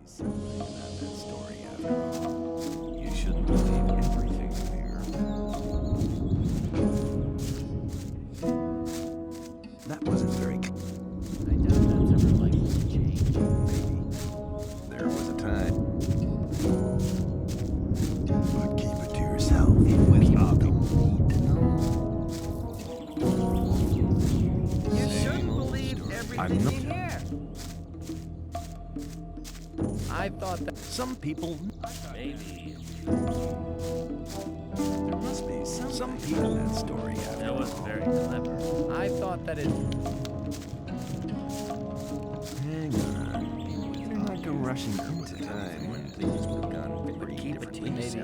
something about that story after all. You shouldn't believe everything you hear. That wasn't very... I doubt that's ever likely to change. Maybe. There was a time. But keep it to yourself. It was Bobby. You shouldn't believe everything you hear. I thought that Some people... maybe There must be some people in that story after that was all. very clever. I thought that it. Hang on. You're not go rushing into time when things would have gone very differently. Maybe.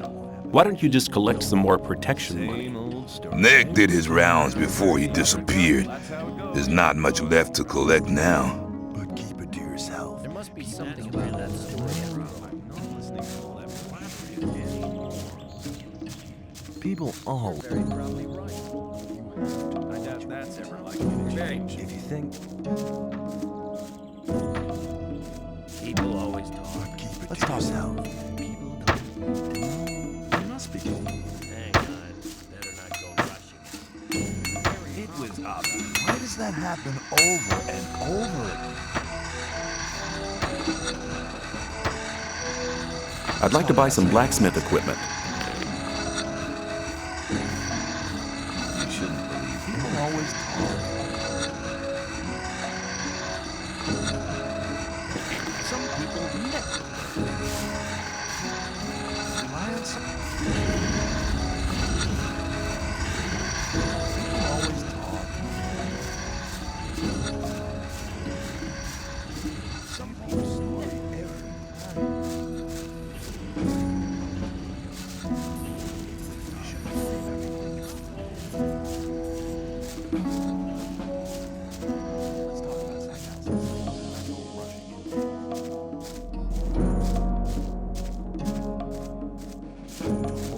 Why don't you just collect some more protection money? Same old story. Nick did his rounds before he disappeared. That's how it goes. There's not much left to collect now. But keep it to yourself. There must be something about that story. I'm not listening to all that flattery anymore. People all... Very probably right. I doubt that's ever likely to change. If you think... People always talk. But keep it to yourself. People don't need to know. There must be. Hang on. Better not go rushing. It was obvious. Why does that happen over and over again? I'd like to buy some blacksmith equipment. You shouldn't believe people always talk. Some people never. Lads, people always talk. Some people story every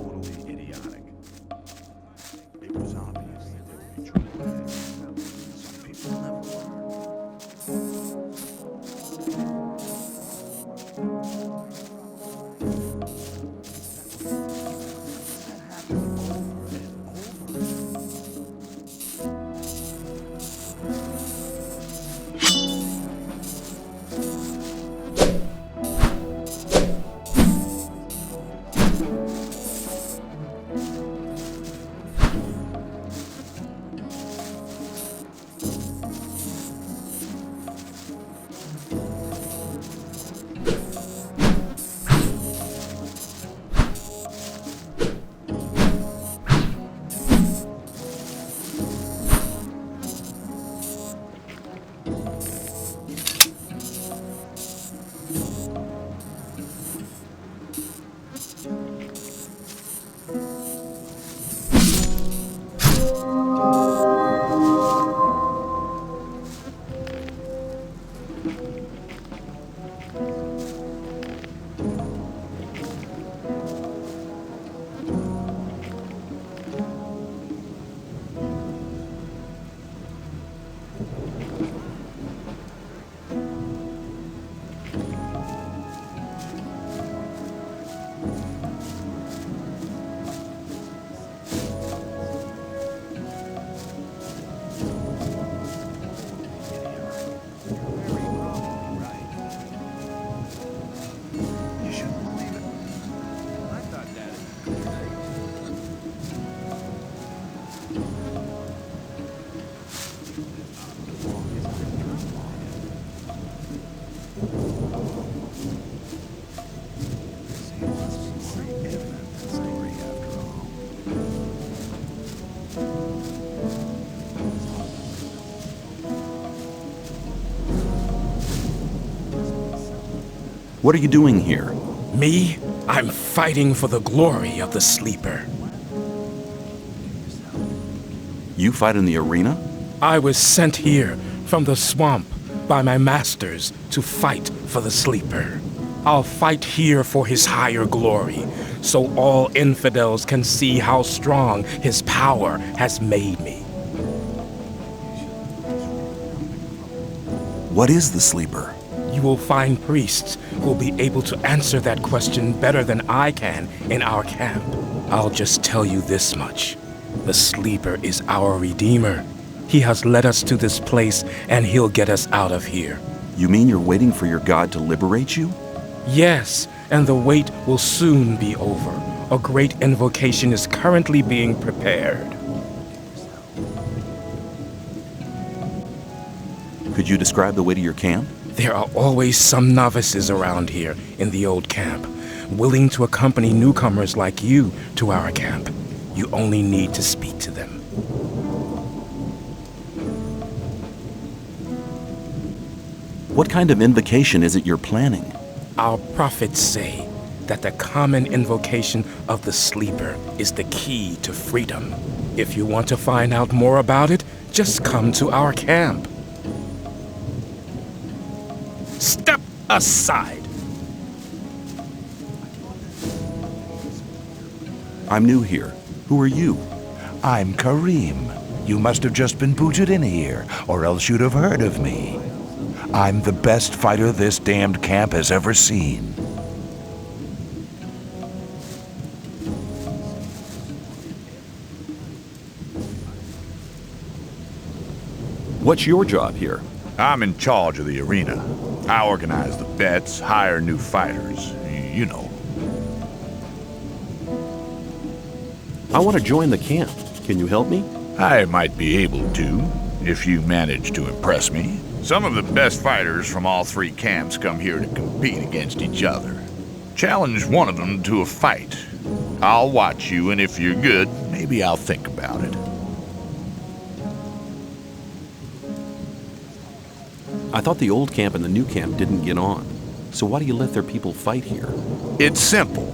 totally idiotic. It was obvious that there would be trouble. Some people never learn. That happened over and over. You shouldn't believe it. I thought that. Story after all. What are you doing here? Me? I'm fighting for the glory of the sleeper. You fight in the arena? I was sent here from the swamp by my masters to fight for the sleeper. I'll fight here for his higher glory, so all infidels can see how strong his power has made me. What is the sleeper? You will find priests will be able to answer that question better than I can in our camp. I'll just tell you this much. The Sleeper is our Redeemer. He has led us to this place, and he'll get us out of here. You mean you're waiting for your god to liberate you? Yes, and the wait will soon be over. A great invocation is currently being prepared. Could you describe the way to your camp? There are always some novices around here in the old camp, willing to accompany newcomers like you to our camp. You only need to speak to them. What kind of invocation is it you're planning? Our prophets say that the common invocation of the Sleeper is the key to freedom. If you want to find out more about it, just come to our camp. Step aside. I'm new here. Who are you? I'm Kareem. You must have just been booted in here, or else you'd have heard of me. I'm the best fighter this damned camp has ever seen. What's your job here? I'm in charge of the arena. I organize the bets, hire new fighters. You know. I want to join the camp. Can you help me? I might be able to, if you manage to impress me. Some of the best fighters from all three camps come here to compete against each other. Challenge one of them to a fight. I'll watch you, and if you're good, maybe I'll think about it. I thought the old camp and the new camp didn't get on. So why do you let their people fight here? It's simple.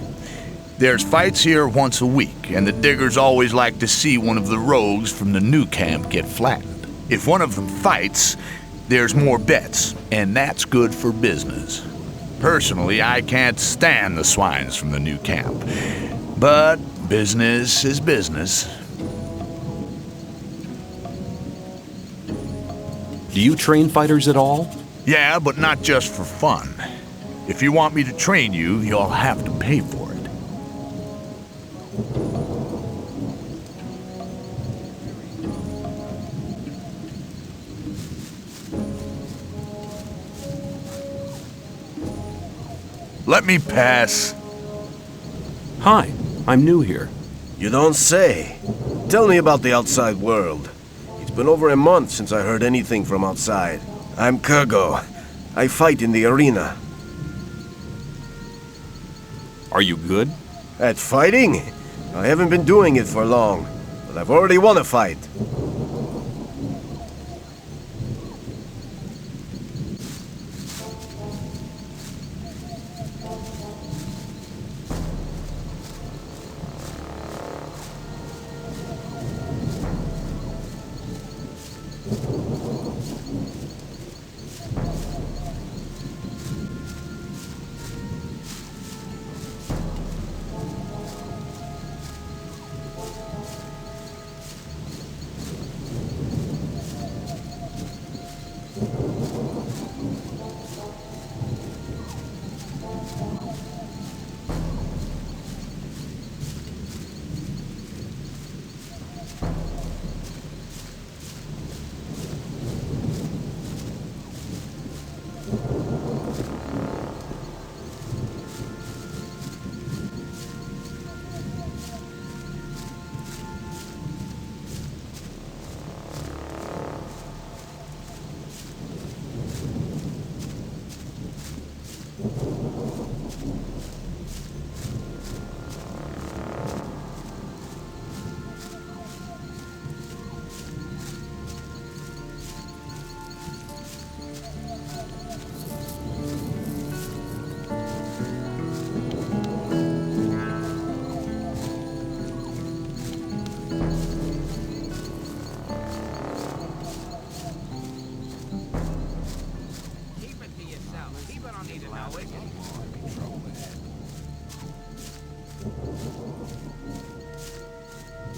There's fights here once a week, and the diggers always like to see one of the rogues from the new camp get flattened. If one of them fights, there's more bets, and that's good for business. Personally, I can't stand the swines from the new camp. But business is business. Do you train fighters at all? Yeah, but not just for fun. If you want me to train you, you'll have to pay for it. Let me pass. Hi, I'm new here. You don't say. Tell me about the outside world. It's been over a month since I heard anything from outside. I'm Kurgo. I fight in the arena. Are you good? At fighting? I haven't been doing it for long, but I've already won a fight.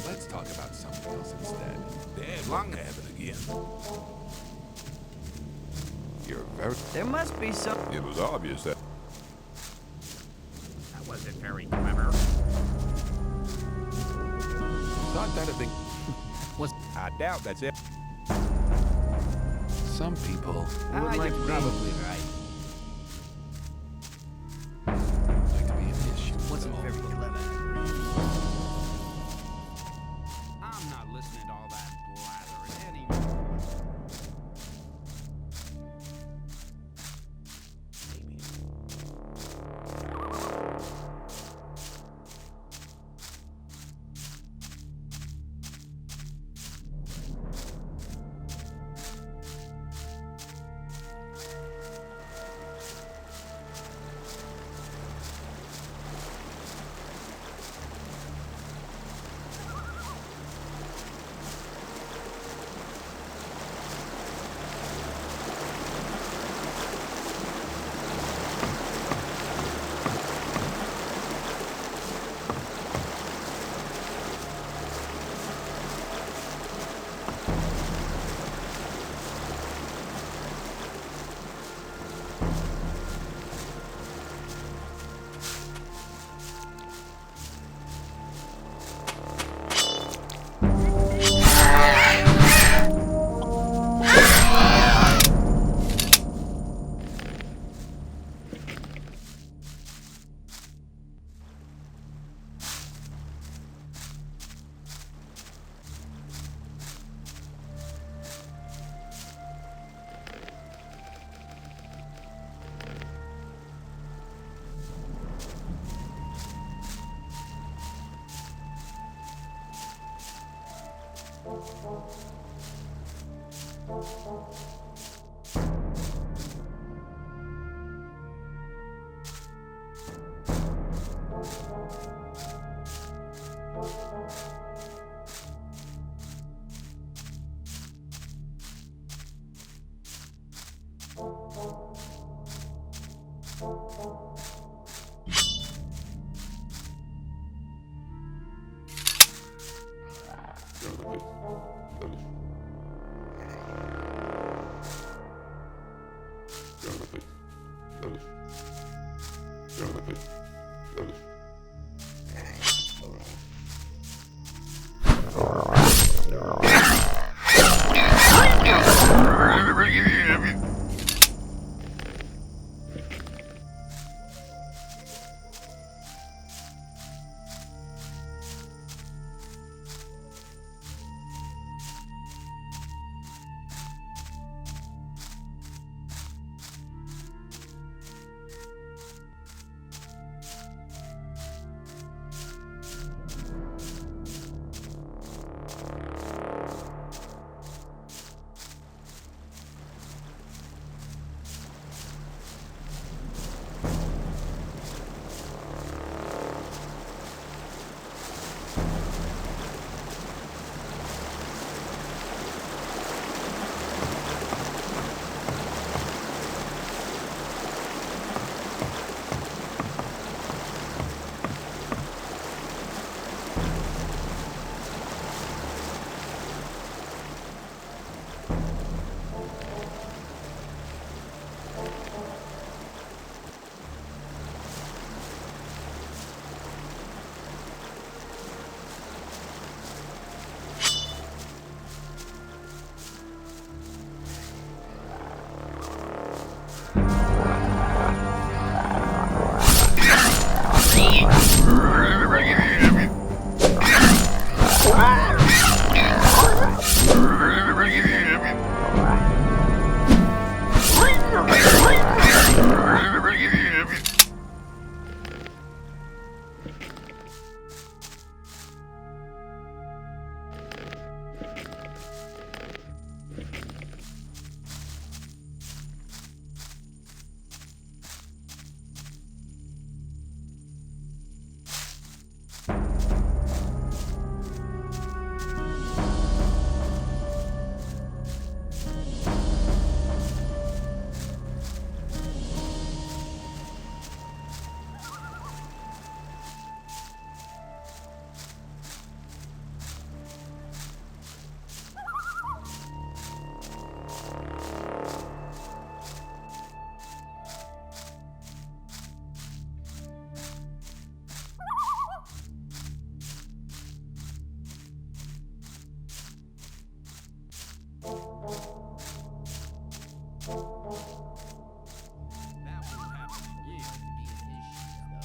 Let's talk about something else instead. Damn, long happened again. You're very... There must be some... It was obvious that... wasn't very clever. Thought that'd been. I doubt that's it. Some people You're probably right. like to be in his shoes. Wasn't though. very clever. I'm not listening to all that blathering anymore. That won't happen again.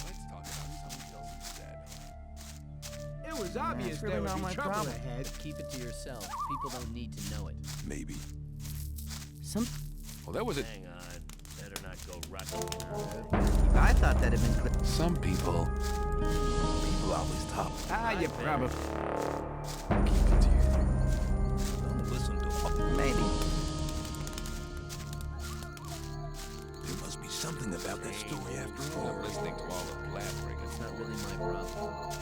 Let's talk about something else instead. It was obvious It's there really would not be my trouble problem. ahead. Keep it to yourself. People don't need to know it. Maybe. Well, that was it. Hang on. Better not go rushing. I thought that had been clear. Some people always top. Ah, you probably. Keep it to you. Don't listen to. Maybe. There must be something about that story after I'm all. listening to all the blabbering. It's not really my problem.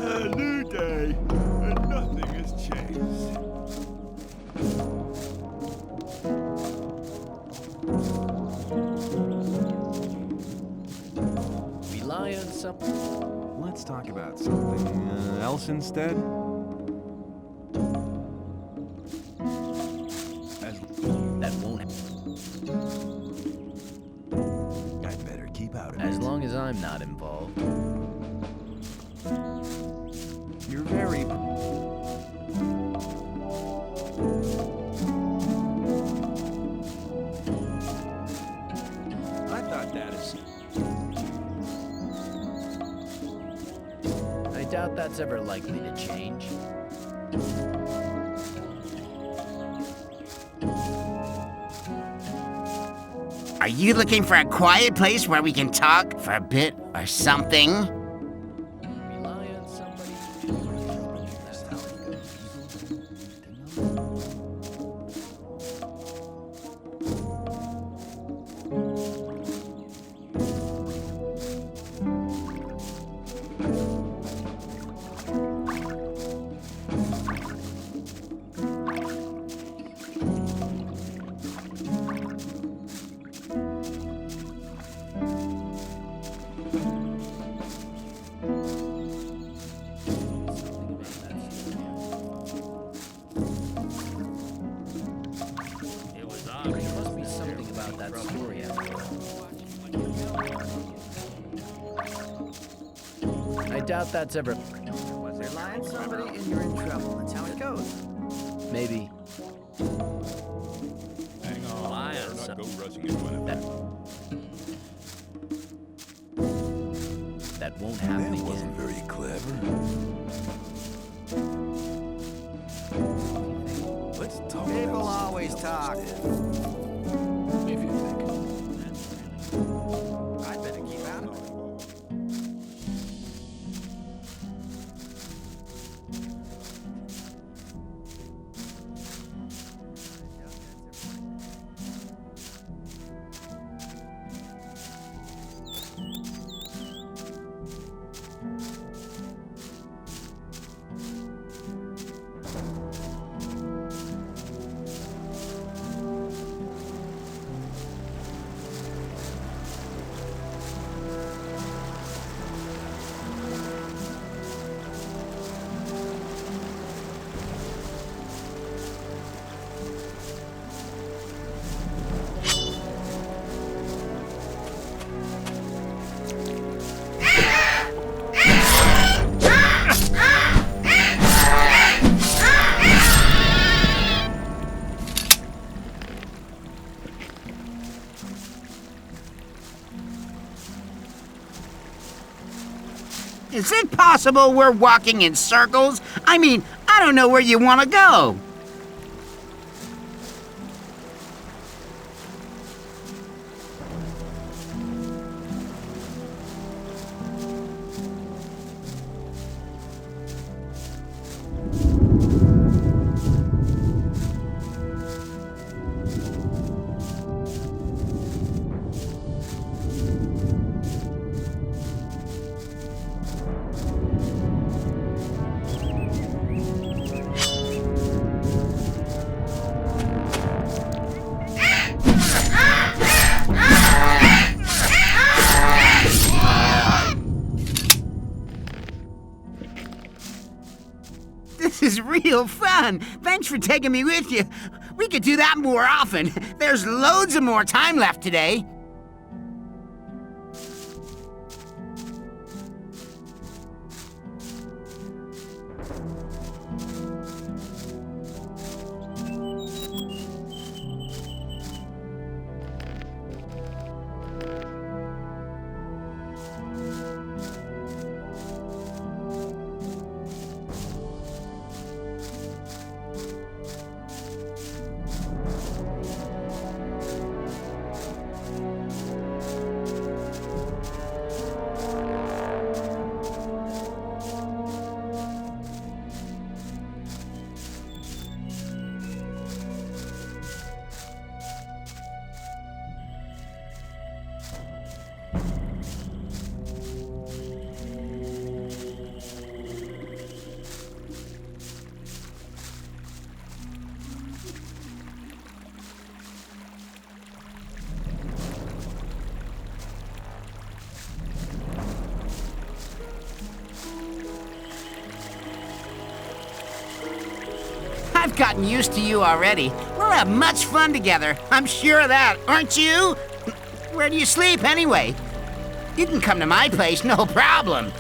A new day, and nothing has changed. Rely on something. Let's talk about something else instead. That won't happen. I'd better keep out of As it. long as I'm not involved. You're very... I thought that is... I doubt that's ever likely to change. Are you looking for a quiet place where we can talk for a bit or something? Rely on somebody. It was obvious. There must be something about that story after all. I doubt that's ever. Rely on somebody and you're in trouble. That's how it goes. Maybe. Hang on. Rely Better on not go something. rushing into anything. That won't happen That again. wasn't very clever. Let's talk People about always something talk. else instead. If you think. I'd better keep out of it. Is it possible we're walking in circles? I mean, I don't know where you want to go. This is real fun. Thanks for taking me with you. We could do that more often. There's loads of more time left today. I've gotten used to you already. We'll have much fun together. I'm sure of that, aren't you? Where do you sleep anyway? You can come to my place, no problem.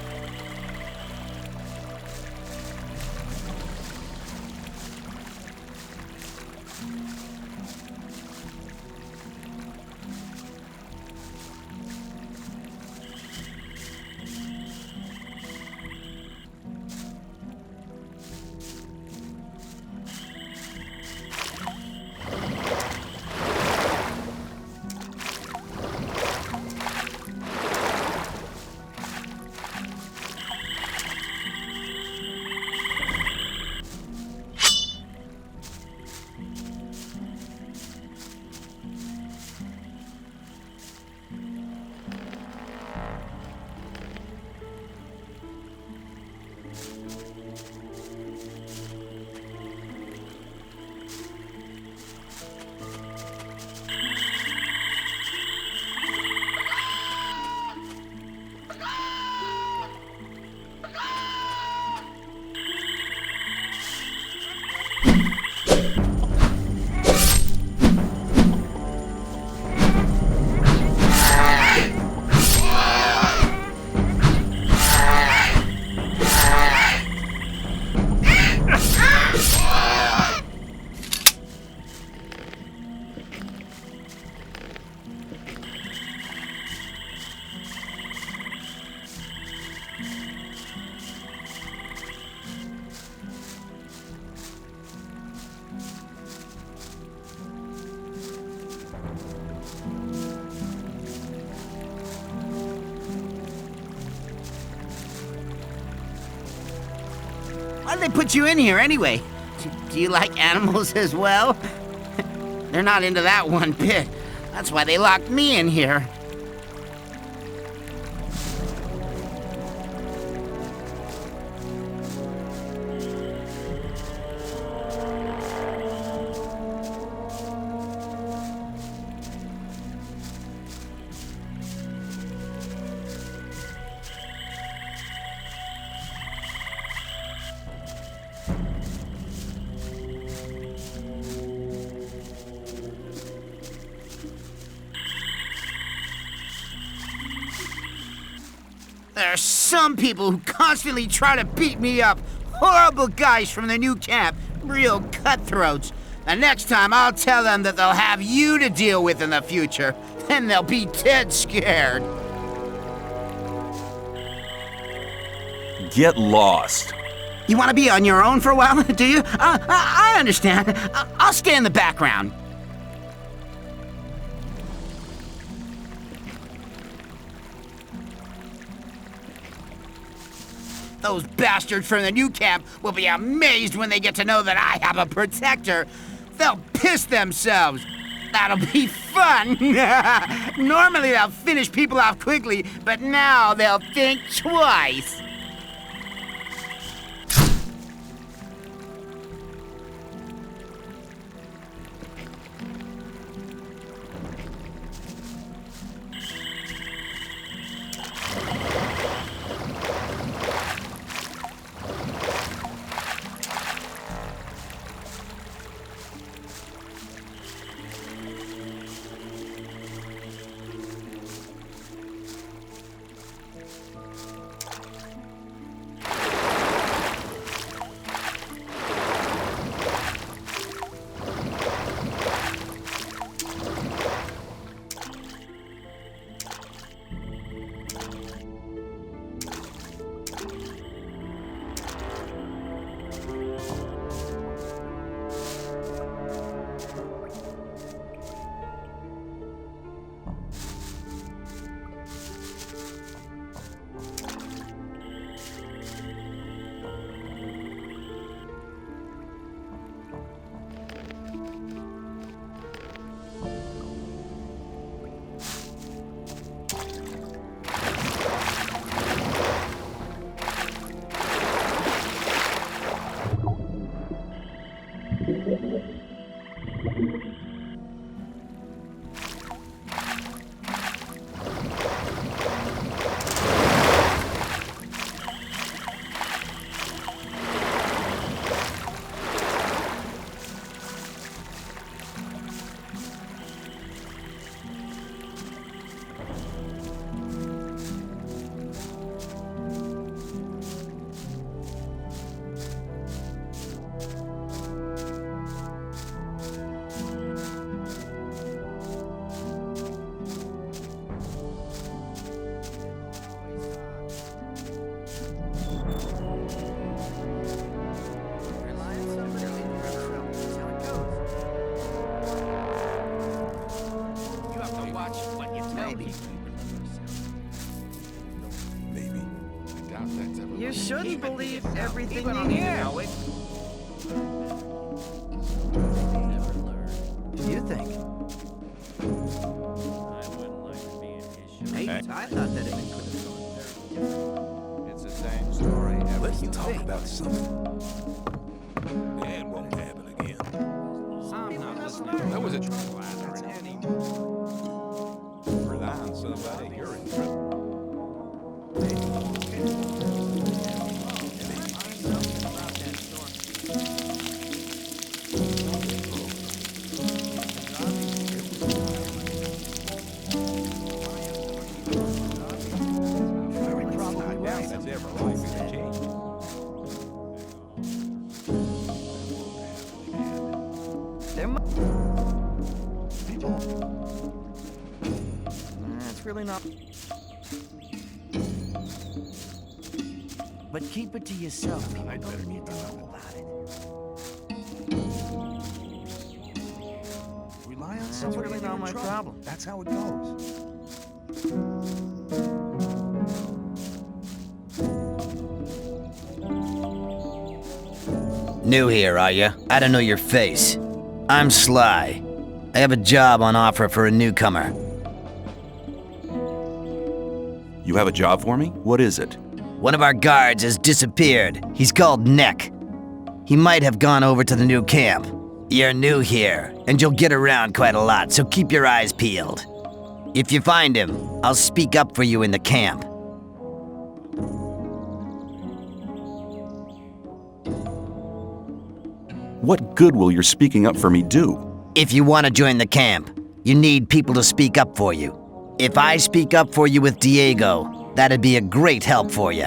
Why'd they put you in here anyway? Do you like animals as well? They're not into that one bit. That's why they locked me in here. There are some people who constantly try to beat me up. Horrible guys from the new camp. Real cutthroats. The next time I'll tell them that they'll have you to deal with in the future. Then they'll be dead scared. Get lost. You want to be on your own for a while, do you? I understand. I'll stay in the background. Those bastards from the new camp will be amazed when they get to know that I have a protector. They'll piss themselves. That'll be fun. Normally they'll finish people off quickly, but now they'll think twice. You shouldn't believe everything you hear. You think? Hey, I thought that it could have gone very different. It's the same story every Let's talk about something. That won't happen again. I'm not listening. That was a blather anymore. rely on somebody. You're in trouble. That's ever likely to change. There That's really not. But keep it to yourself. I'd better need to know about it. Rely on That's somebody. really when you're not in my trouble. problem. That's how it goes. New here, are you? I don't know your face. I'm Sly. I have a job on offer for a newcomer. You have a job for me? What is it? One of our guards has disappeared. He's called Neck. He might have gone over to the new camp. You're new here, and you'll get around quite a lot, so keep your eyes peeled. If you find him, I'll speak up for you in the camp. What good will your speaking up for me do? If you want to join the camp, you need people to speak up for you. If I speak up for you with Diego, that'd be a great help for you.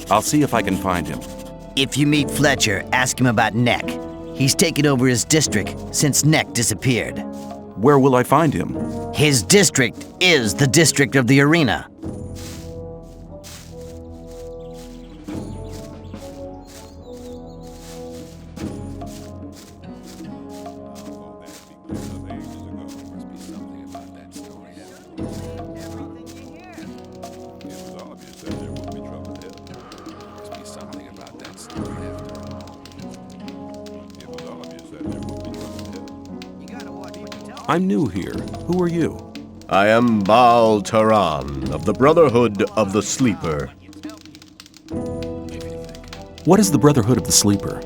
I'll see if I can find him. If you meet Fletcher, ask him about Neck. He's taken over his district since Neck disappeared. Where will I find him? His district is the district of the arena. I'm new here. Who are you? I am Baal Taran of the Brotherhood of the Sleeper. What is the Brotherhood of the Sleeper?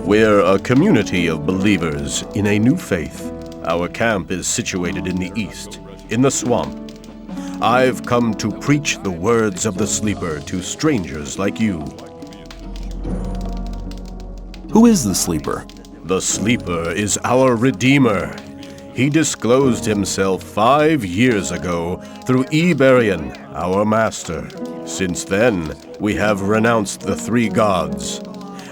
We're a community of believers in a new faith. Our camp is situated in the east, in the swamp. I've come to preach the words of the Sleeper to strangers like you. Who is the Sleeper? The Sleeper is our Redeemer. He disclosed himself 5 years ago through Iberian, our master. Since then, we have renounced the 3 gods.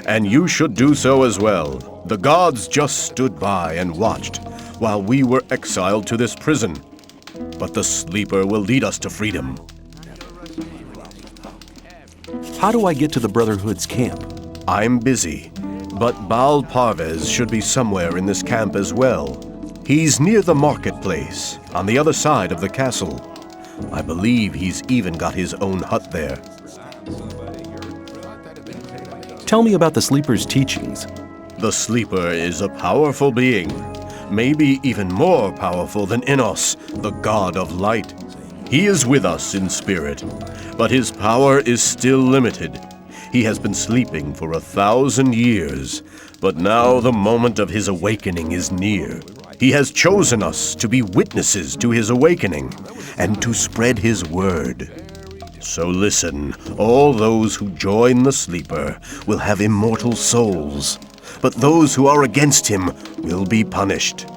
And you should do so as well. The gods just stood by and watched while we were exiled to this prison. But the Sleeper will lead us to freedom. How do I get to the Brotherhood's camp? I'm busy, but Baal Parvez should be somewhere in this camp as well. He's near the marketplace, on the other side of the castle. I believe he's even got his own hut there. Tell me about the Sleeper's teachings. The Sleeper is a powerful being, maybe even more powerful than Innos, the god of light. He is with us in spirit, but his power is still limited. He has been sleeping for 1,000 years, but now the moment of his awakening is near. He has chosen us to be witnesses to his awakening and to spread his word. So listen, all those who join the Sleeper will have immortal souls, but those who are against him will be punished.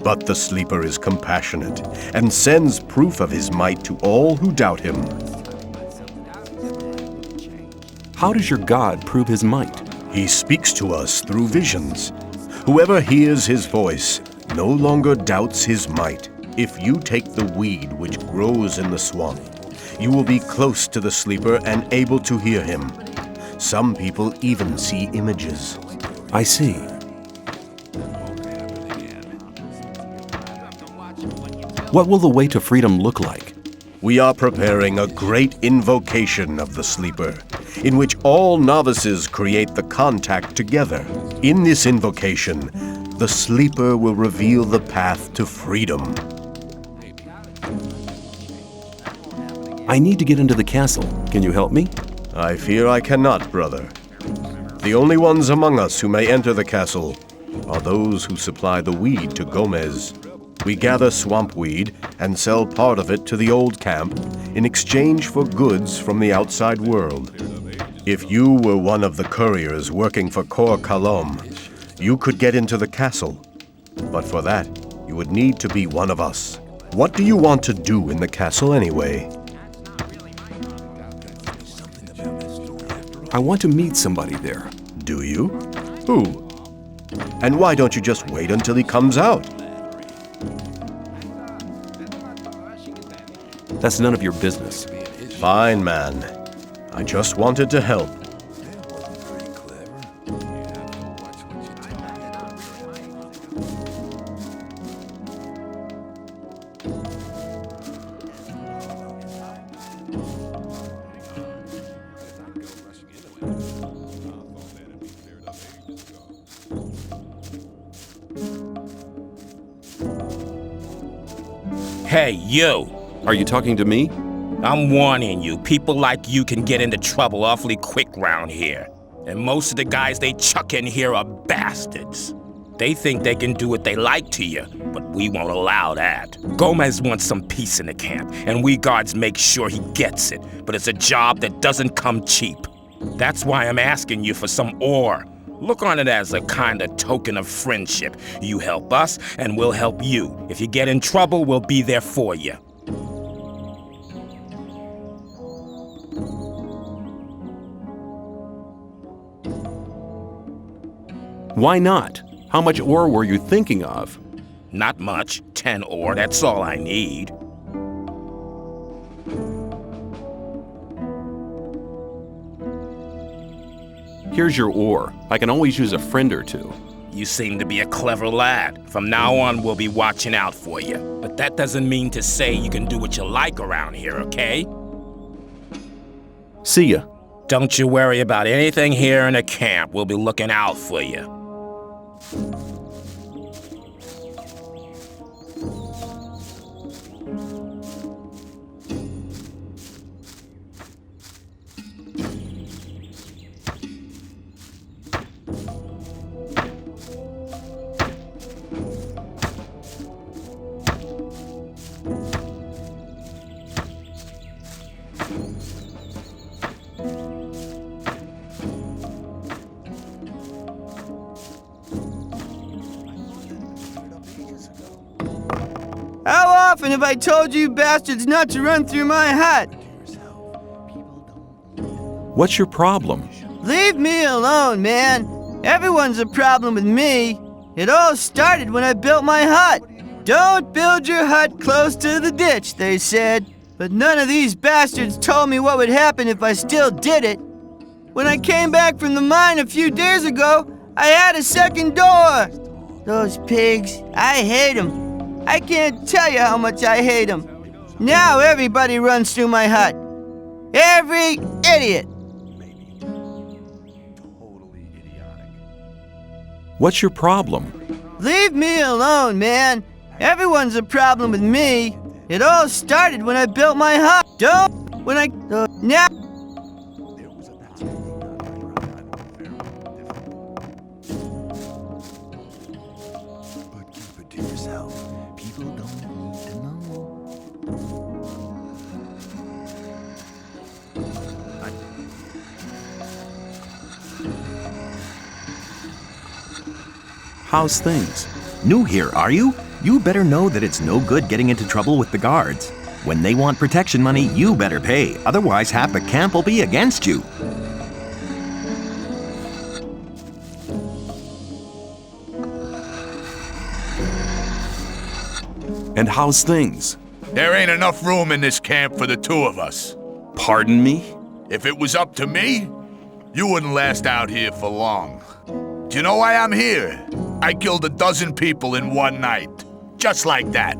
But the Sleeper is compassionate and sends proof of his might to all who doubt him. How does your God prove his might? He speaks to us through visions. Whoever hears his voice no longer doubts his might. If you take the weed which grows in the swamp, you will be close to the Sleeper and able to hear him. Some people even see images. I see. What will the way to freedom look like? We are preparing a great invocation of the Sleeper, in which all novices create the contact together. In this invocation, the Sleeper will reveal the path to freedom. I need to get into the castle. Can you help me? I fear I cannot, brother. The only ones among us who may enter the castle are those who supply the weed to Gomez. We gather swamp weed and sell part of it to the old camp in exchange for goods from the outside world. If you were one of the couriers working for Kor Kalom, you could get into the castle. But for that, you would need to be one of us. What do you want to do in the castle anyway? I want to meet somebody there. Do you? Who? And why don't you just wait until he comes out? That's none of your business. Fine, man. I just wanted to help. Hey, you! Are you talking to me? I'm warning you, people like you can get into trouble awfully quick round here. And most of the guys they chuck in here are bastards. They think they can do what they like to you, but we won't allow that. Gomez wants some peace in the camp, and we guards make sure he gets it, but it's a job that doesn't come cheap. That's why I'm asking you for some ore. Look on it as a kind of token of friendship. You help us, and we'll help you. If you get in trouble, we'll be there for you. Why not? How much ore were you thinking of? Not much. 10 ore, that's all I need. Here's your ore. I can always use a friend or two. You seem to be a clever lad. From now on, we'll be watching out for you. But that doesn't mean to say you can do what you like around here, okay? See ya. Don't you worry about anything here in the camp. We'll be looking out for you. often have I told you bastards not to run through my hut? What's your problem? Leave me alone, man. Everyone's a problem with me. It all started when I built my hut. Don't build your hut close to the ditch, they said. But none of these bastards told me what would happen if I still did it. When I came back from the mine a few days ago, I had a second door. Those pigs, I hate them. I can't tell you how much I hate them. Now everybody runs through my hut. Every idiot. Totally idiotic. What's your problem? Leave me alone, man. Everyone's a problem with me. It all started when I built my hut. Now. There was a time I know very different. But keep it to yourself. People don't need to know. How's things? New here, are you? You better know that it's no good getting into trouble with the guards. When they want protection money, you better pay. Otherwise, half the camp will be against you. And how's things? There ain't enough room in this camp for the two of us. Pardon me? If it was up to me, you wouldn't last out here for long. Do you know why I'm here? I killed 12 people in one night. Just like that.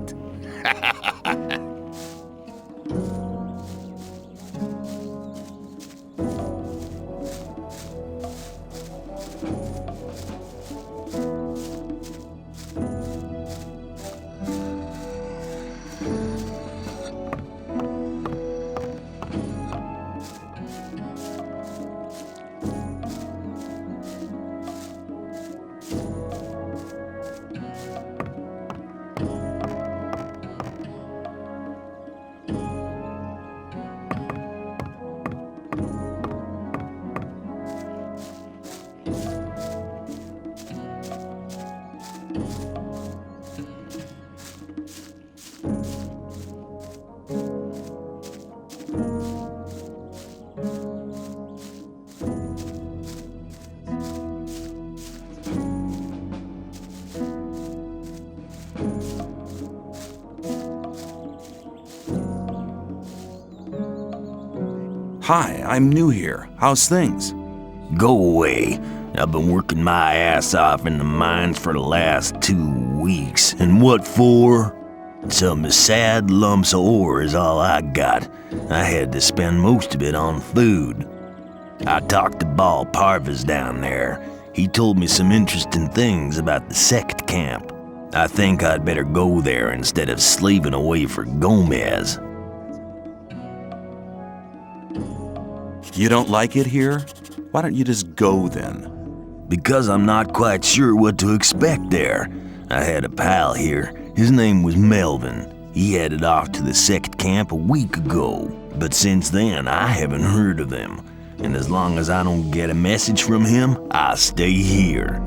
Hi, I'm new here. How's things? Go away. I've been working my ass off in the mines for the last 2 weeks. And what for? Some sad lumps of ore is all I got. I had to spend most of it on food. I talked to Ball Parvis down there. He told me some interesting things about the sect camp. I think I'd better go there instead of slaving away for Gomez. You don't like it here? Why don't you just go then? Because I'm not quite sure what to expect there. I had a pal here. His name was Melvin. He headed off to the sect camp a week ago. But since then, I haven't heard of him. And as long as I don't get a message from him, I'll stay here.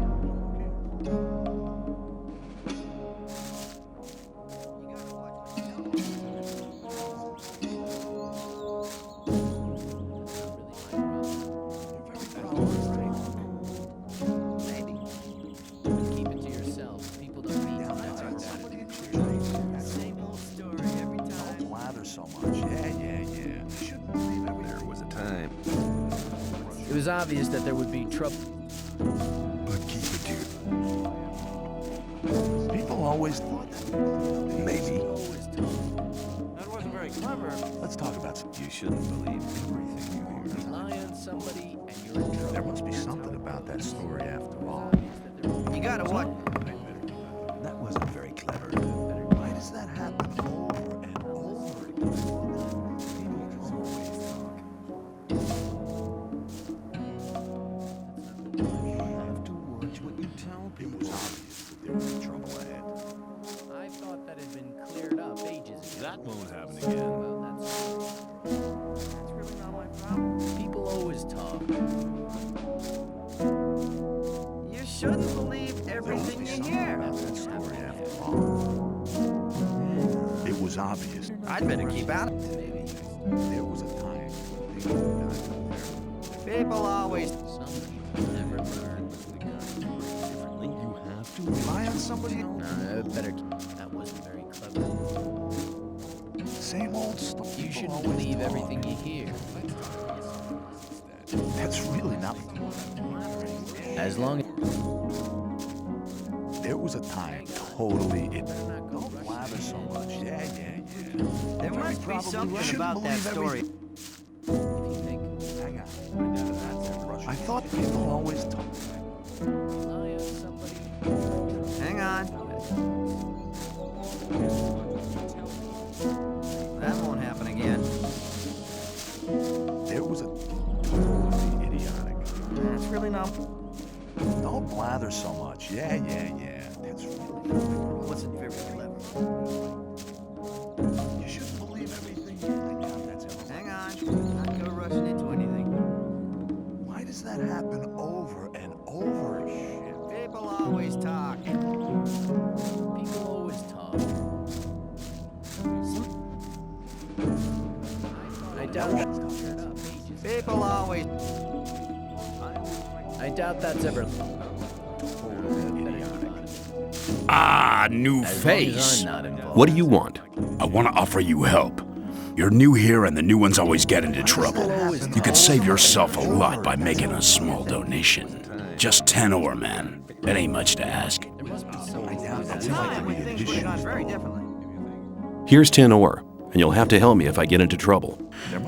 It was obvious that there would be trouble. But keep it to yourself. People always thought that. Maybe. That wasn't very clever. Let's talk about some. You shouldn't believe everything you hear. Rely on somebody and you're in trouble. There must be something about that story after all. You gotta what? That wasn't very clever. Why does that happen over and over again? People always talk. You have to watch what you tell people. It was obvious that there was trouble ahead. I thought that had been cleared up ages ago. That won't happen again. Well, that's really not my problem. People always talk. You shouldn't believe everything you hear. About that story after all. It was was obvious. I'd better keep out of it. There was a time when things were not fair. People always. Some people never learn what we got differently. You have to rely on somebody else. No, better. That wasn't very clever. Same old stuff. You People shouldn't always believe talk. everything you hear. That's really not. As long as There was a time totally it. Don't blather so much. Yeah. There must be something shouldn't about that believe story. Hang on. I thought people always talk. Hang on. That won't happen again. There was a totally idiotic. That's really not. Don't blather so much. Yeah. That's really. Wasn't very clever. You shouldn't believe everything. That's everything. Hang on. Not go rushing into anything. Why does that happen over and over? Shit. People always talk. people always talk. I doubt that. People always. I doubt that's ever. Ah, new As long as face. I'm not involved. What do you want? I want to offer you help. You're new here and the new ones always get into trouble. You could save yourself a lot by making a small donation. Just 10 ore, man. It ain't much to ask. There must be some Time when things would have gone very differently. Here's 10 ore, and you'll have to help me if I get into trouble.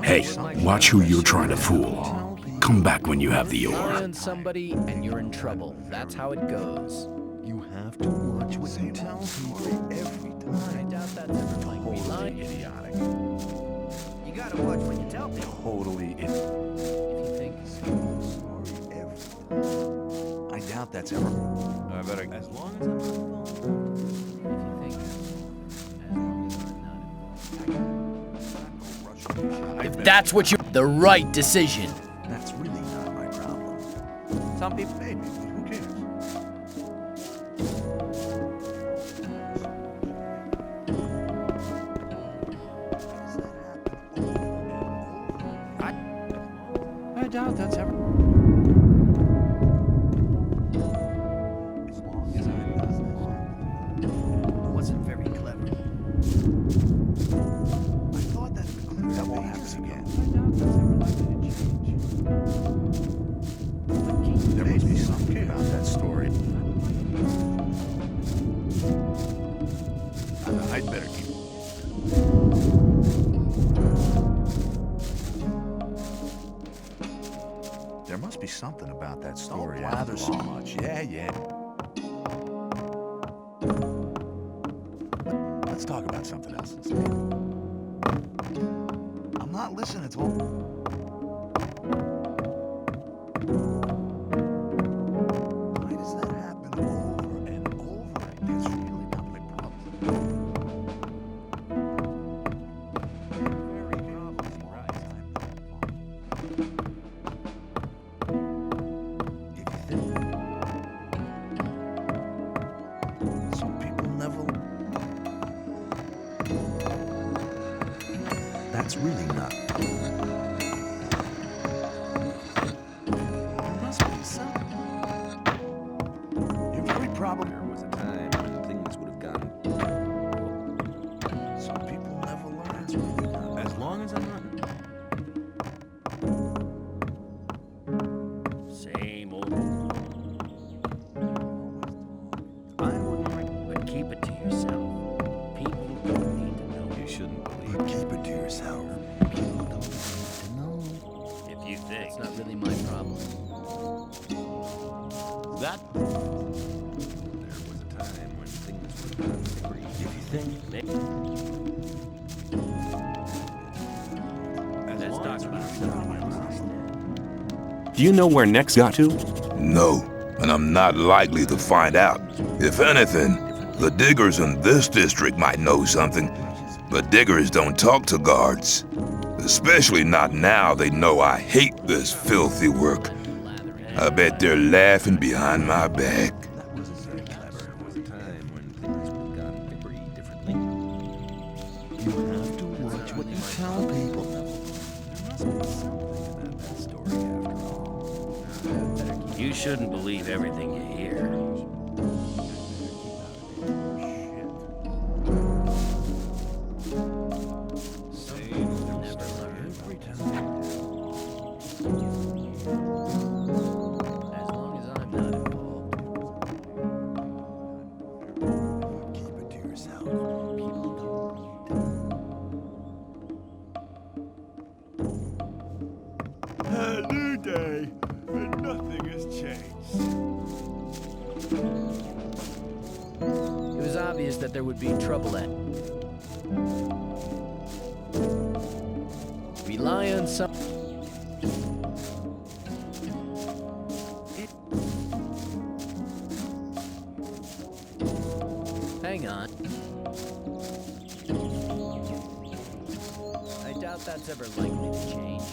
Hey, watch who you're trying to fool. Come back when you have the ore. rely on somebody and you're in trouble. That's how it goes. You have to watch what you tell people every I time. doubt that's ever like me Totally lying. idiotic. You gotta watch what you tell people. Totally idiotic. If you think. Every time. I doubt that's ever. I better. As long as I'm If you think. If that's what you. The right decision. That's really not my problem. Some people. Maybe, but who cares? I doubt that's ever. As long as I'm not. Wasn't very clever. I thought that that won't happen again. There must be something about that story. I'd better keep. There must be something about that story. Don't blather so much. Yeah. Let's talk about something else instead. I'm not listening to him. Why does that happen over and over? That's really not my problem. Very problem, right? If you think some people never. That's really not. There must be something. You're very probably. There was a time when things would have gone. Some people never learn. It's really not. As long as I'm not. Same old. I wouldn't like, but keep it to yourself. People don't need to know. You shouldn't believe. But keep it to yourself. People don't need to know. If you think. It's not really my problem. That. There was a time when things would have gone free. If you think. Let's talk about something else. Do you know where Nex got to? No, and I'm not likely to find out. If anything, the diggers in this district might know something, but diggers don't talk to guards. Especially not now they know I hate this filthy work. I bet they're laughing behind my back. That wasn't very clever. There was a time when things would have gone very differently. You tell people. You shouldn't believe everything you hear. A new day, and nothing has changed. It was obvious that there would be trouble at. Rely on some. Hang on. I doubt that's ever likely to change.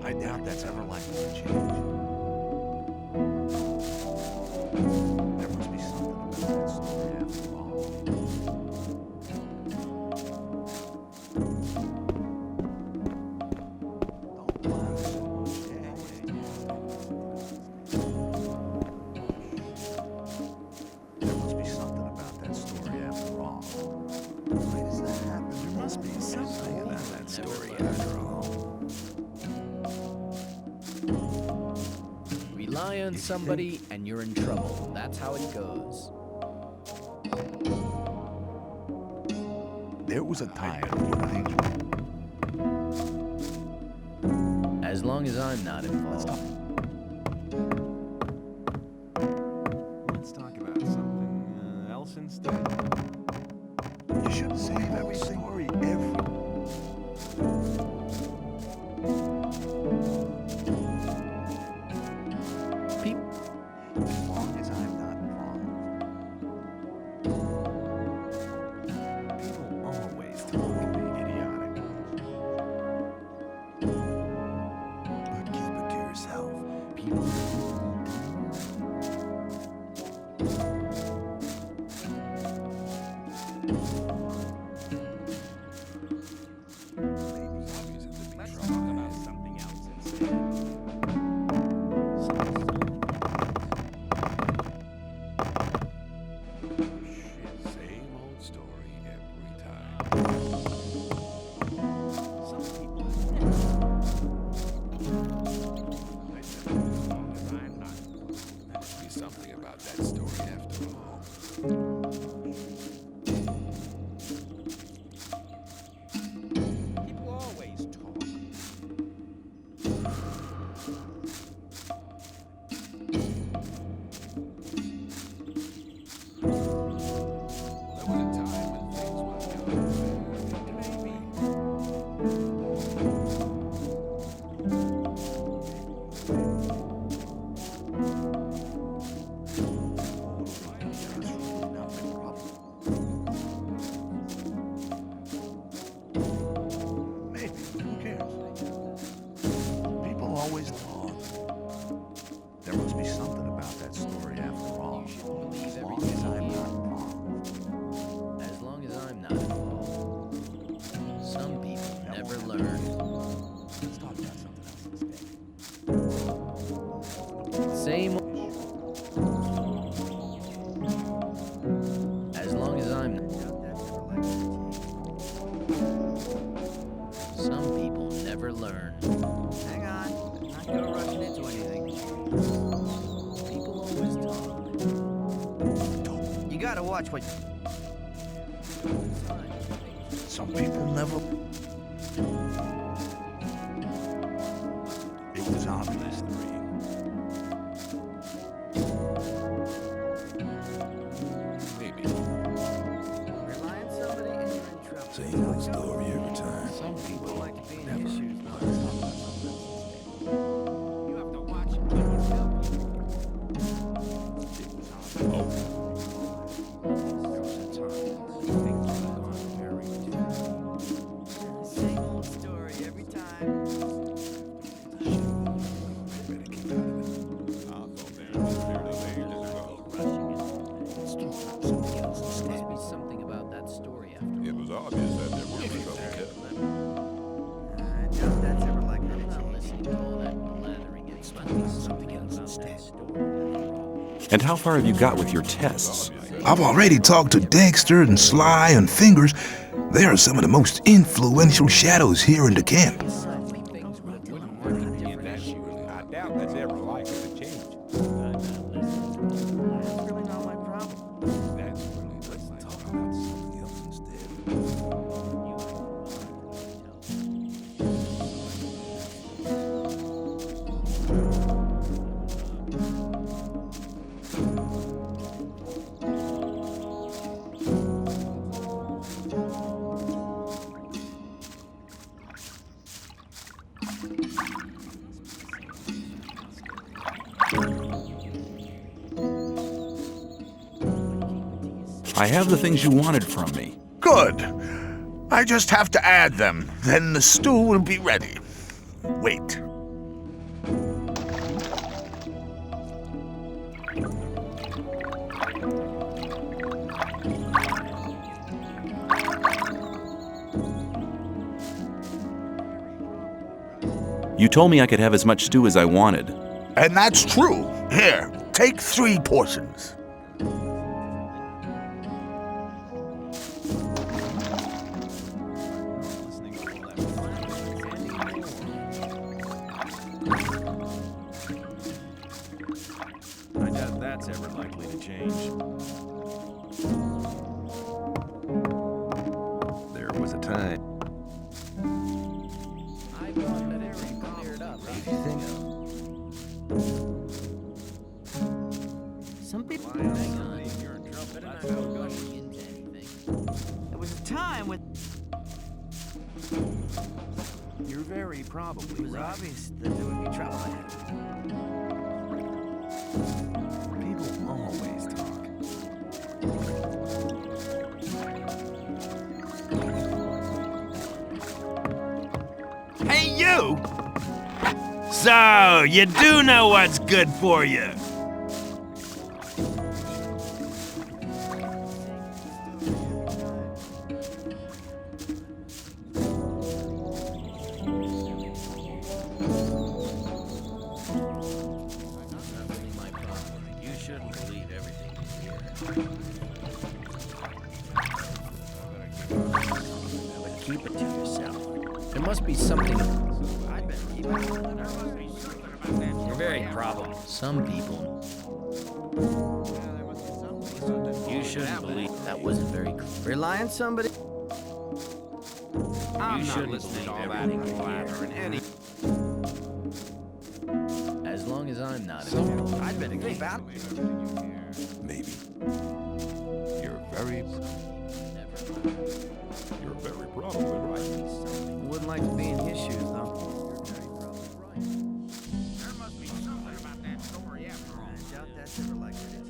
I doubt that's ever likely to change. There must be something about that story after all. Don't laugh so much, There must be something about that story after all. Why does that happen? There must be something about that story after all. Rely on somebody and you're in trouble. That's how it goes. There was a time when As long as I'm not involved. Let's talk about something else instead. You shouldn't save every story every. As long as I'm not involved. People always talk idiotic. But keep it to yourself. People. Let's talk about something else instead. Same old story every time. Some people. I said, as long as I'm not. There must be something about that story after all. watch what... Some people never... It was obvious. Maybe. Rely on somebody and you're in trouble. Same old story every time. Some people like to be in Never. his shoes. You have to watch it when you tell people. Same old story every time. Must be something about that story after. It was obvious that there was trouble there. I doubt that's ever likely to I'm not change. listening to all that blathering. It must be something else instead. And how far have you got with your tests? I've already talked to Dexter and Sly and Fingers. They are some of the most influential shadows here in the camp. I doubt that's ever likely to change. That's really not my problem. That's really, let's talk about something else instead. I have the things you wanted from me. Good. I just have to add them. Then the stew will be ready. Wait. You told me I could have as much stew as I wanted. And that's true. Here, take 3 portions. I doubt that's ever likely to change. There was a time. I thought that everything cleared up. Some people... Hang on. You're in trouble. Better not go gushing into anything. There was a time when You're very probably it was right. obvious that there would be trouble ahead. People always talk. Hey, you! So, you do know what's good for you. Not really my problem. You shouldn't believe everything you hear. But keep it to yourself. There must be something. I'd better keep it. You're very probable. Some people. You shouldn't believe. That wasn't very clear. Rely on somebody. I'm You not shouldn't listening to all believe that everything you blathering. hear. Any... As long as I'm not involved. I'd better keep out. Maybe. You're very probably right. Wouldn't like to be in his shoes, though. There must be something about that story after all. I doubt that's ever likely to change.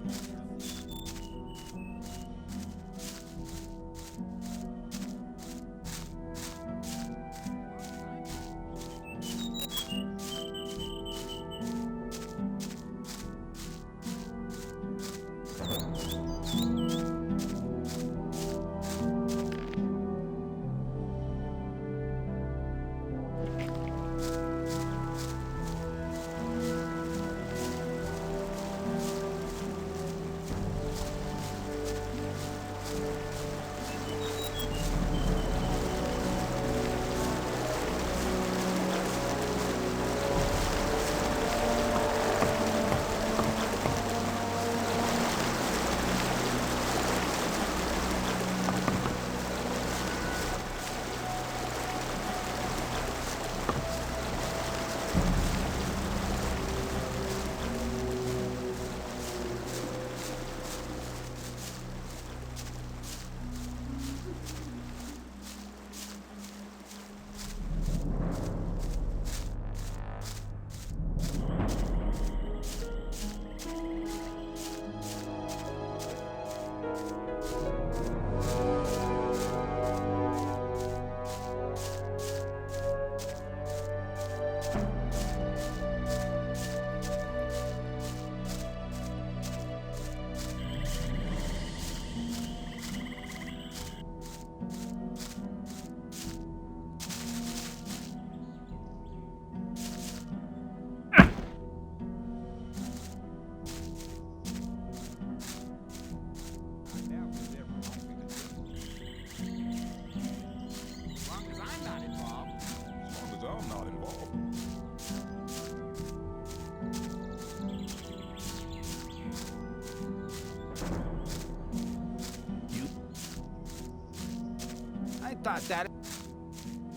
I thought that.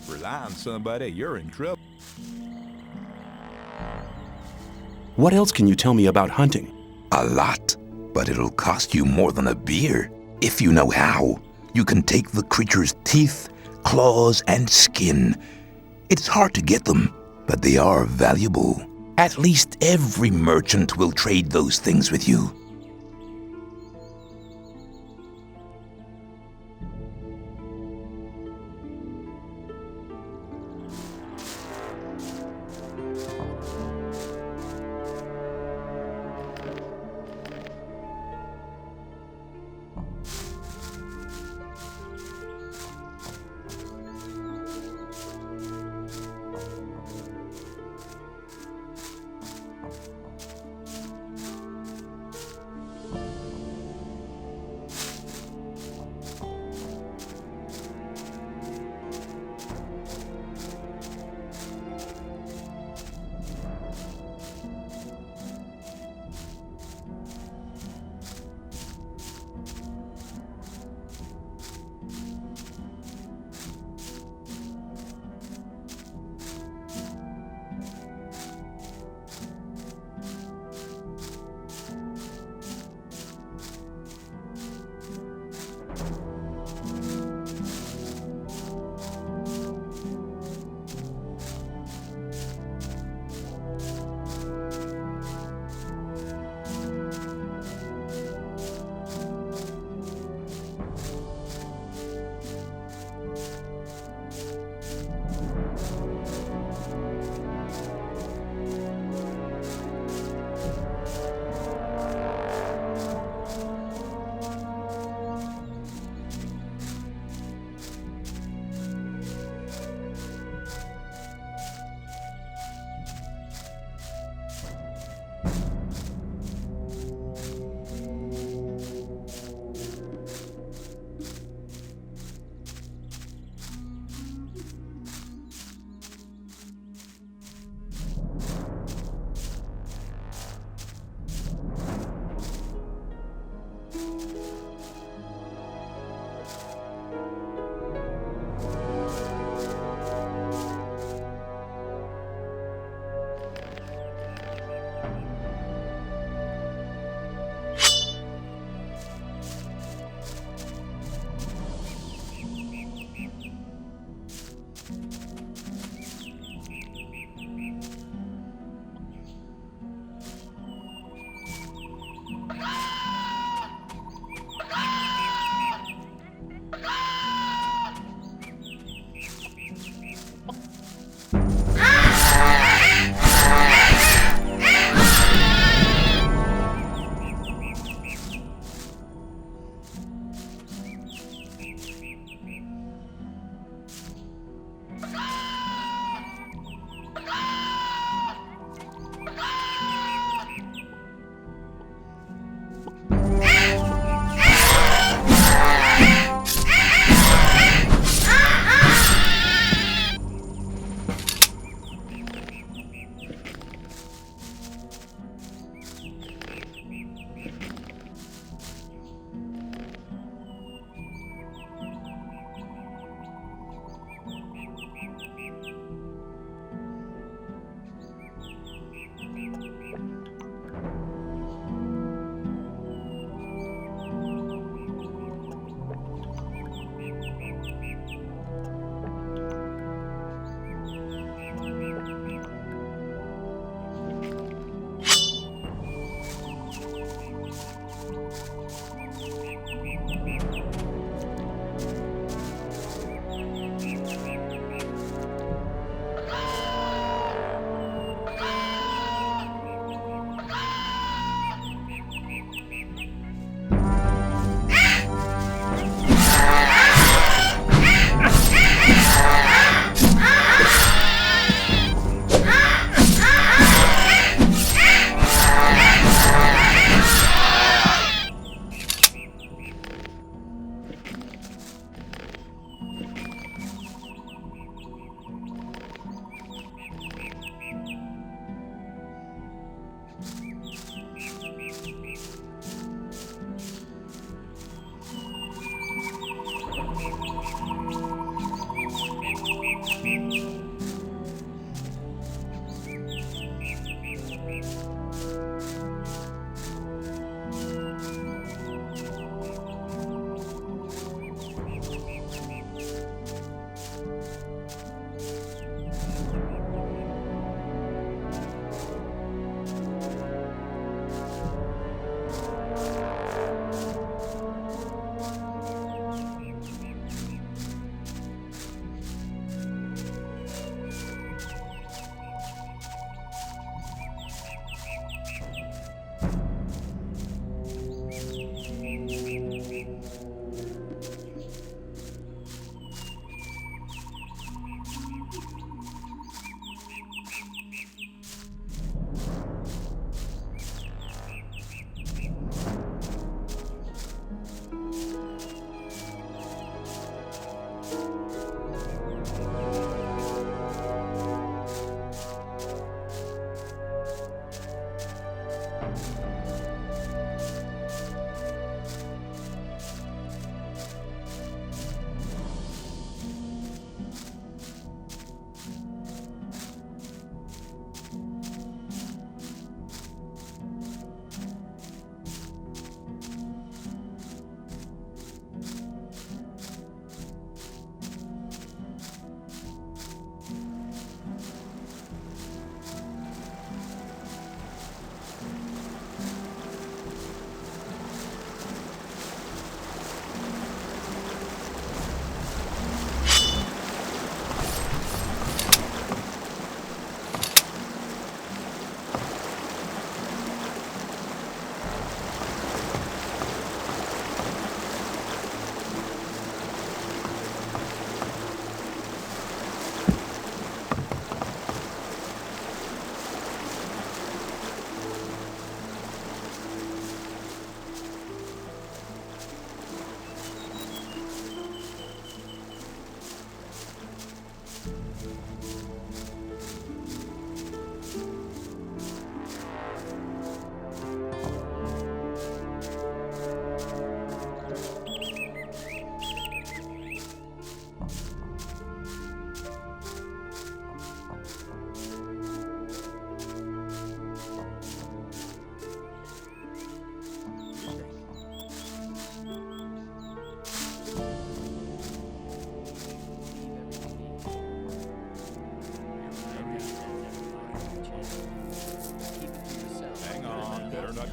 Rely on somebody, you're in trouble. What else can you tell me about hunting? A lot, but it'll cost you more than a beer. If you know how, you can take the creature's teeth, claws, and skin. It's hard to get them, but they are valuable. At least every merchant will trade those things with you.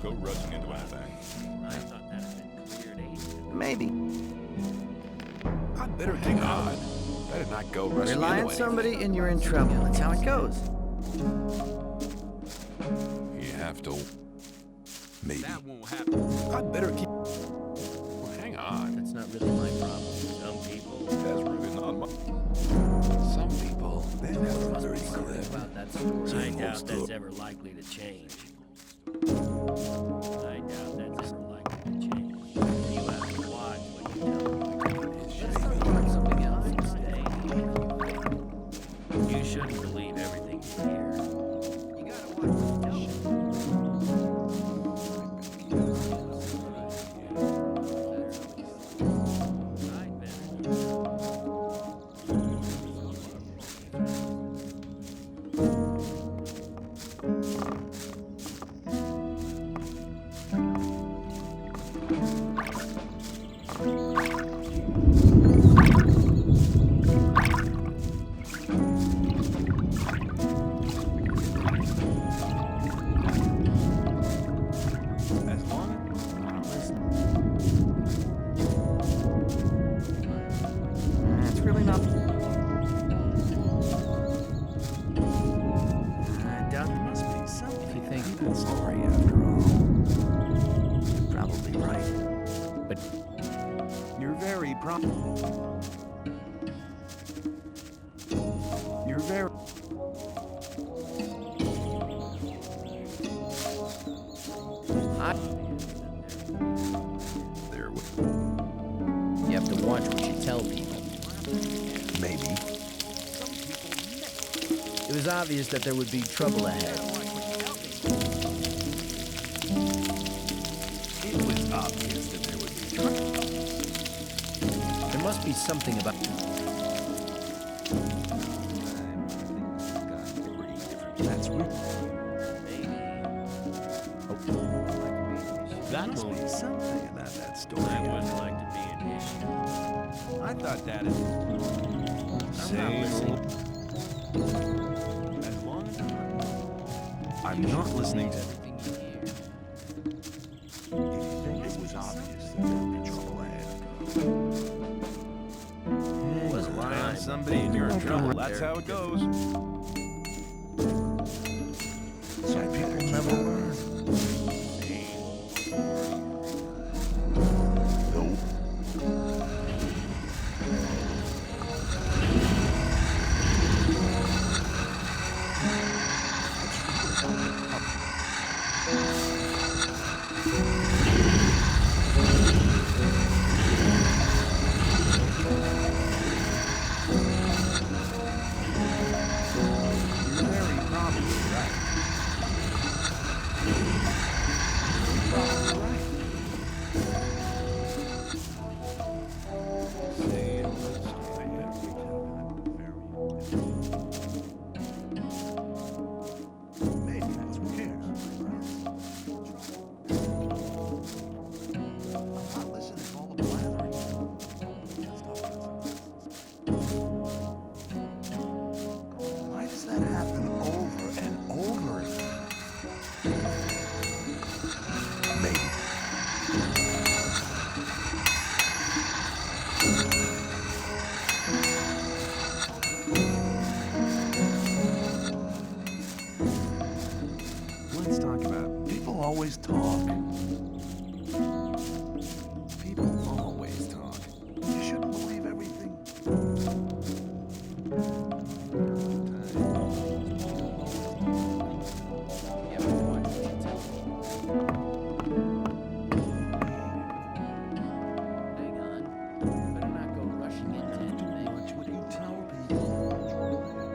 go rushing into anything. I thought that had been cleared ages ago. Maybe. I'd better take on. Better not go rushing Rely into on somebody and you're in trouble. That's how it goes. You have to. Maybe. That won't happen. I'd better keep. Well, hang on. That's not really my problem. Some people. That's really not my. Some people. They never very clear. About that story. I doubt that's ever likely to change. I doubt that's ever likely to change. You have to watch what you tell me. Let's talk about something else instead. You shouldn't believe everything you hear. You gotta watch what you tell It's really not. I doubt there must be something. If you think That story, after all. You're probably right. but You're very You're very. There was you have to watch what you tell people. maybe. It was obvious that there would be trouble ahead. It was obvious that there would be trouble. There must be something about. That's weird. That Must won't. be something about that story. I wouldn't like to be an issue. I thought that is. As long as I'm not listening to everything you hear. It was obvious that there would be trouble ahead. Rely on somebody and you're in trouble. That's how it goes. Some people never learn. You're very probably right. Probably right. Say, I have to tell maybe that's who cares. I'm not listening to all the blathering. Why does that happen over and over again? Maybe. Let's talk about people always talk. People always talk. You shouldn't believe everything. You have to watch what you tell people. Hang on. Better not go rushing into anything. Watch what you tell people.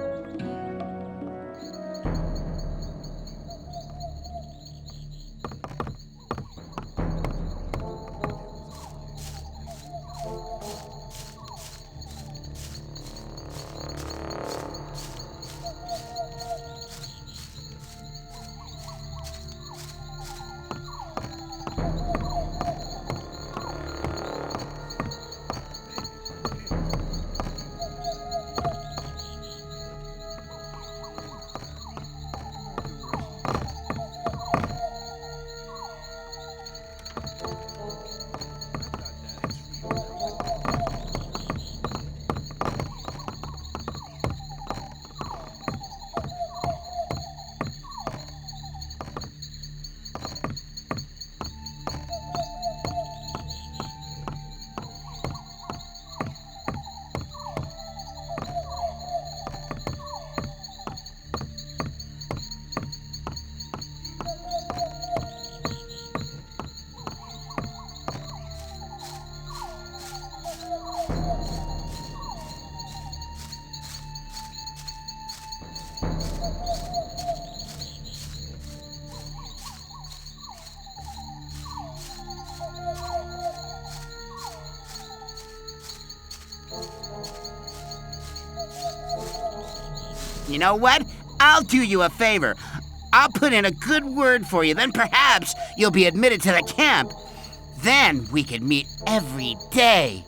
You know what? I'll do you a favor. I'll put in a good word for you, then perhaps you'll be admitted to the camp. Then we could meet every day.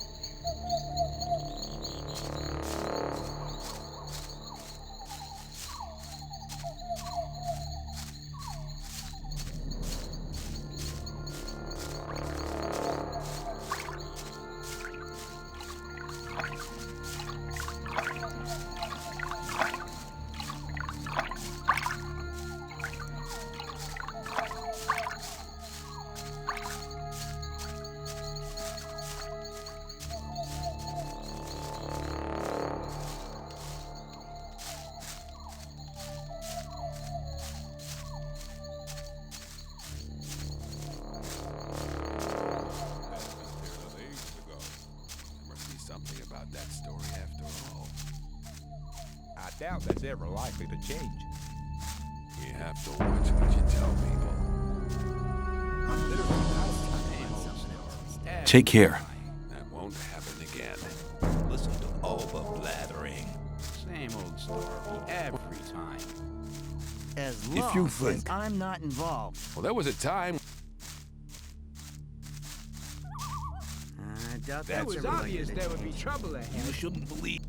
That story after all. I doubt that's ever likely to change. You have to watch what you tell people. I'm literally not. Take care. That won't happen again. Listen to all the blathering. Same old story every time. As If you think- as I'm not involved. Well, there was a time. I doubt It that's was ever obvious likely to there would be change. trouble ahead. You shouldn't believe.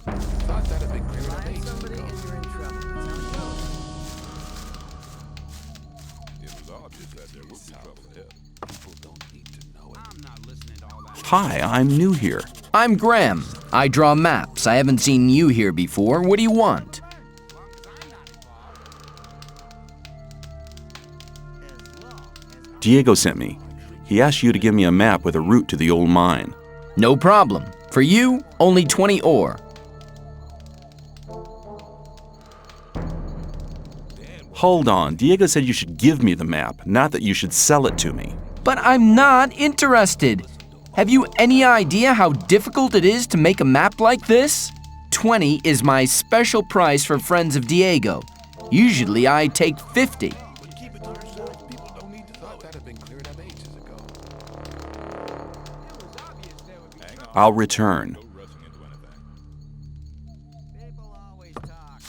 Thought that'd been cleared up Find ages somebody ago. and you're in trouble. That's how it goes. It was obvious that there would be trouble ahead. People don't need to know it. I'm not listening to all that. Hi, I'm new here. I'm Graham. I draw maps. I haven't seen you here before. What do you want? Diego sent me. He asked you to give me a map with a route to the old mine. No problem. For you, only 20 ore. Hold on, Diego said you should give me the map, not that you should sell it to me. But I'm not interested. Have you any idea how difficult it is to make a map like this? 20 is my special price for friends of Diego. Usually I take 50. But keep it to yourself. People don't need to know. That'd been cleared up ages ago. Hang on. I'll return. No rushing into anything. People always talk.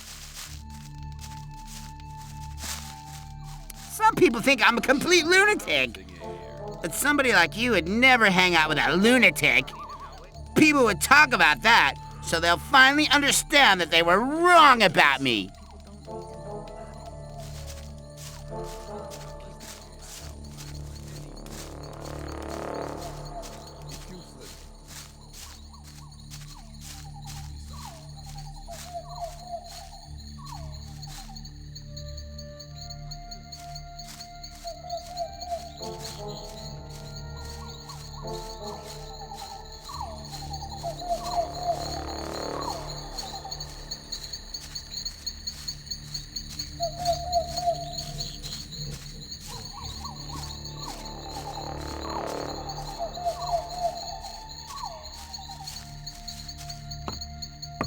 Some people think I'm a complete lunatic. But somebody like you would never hang out with a lunatic. People would talk about that, so they'll finally understand that they were wrong about me.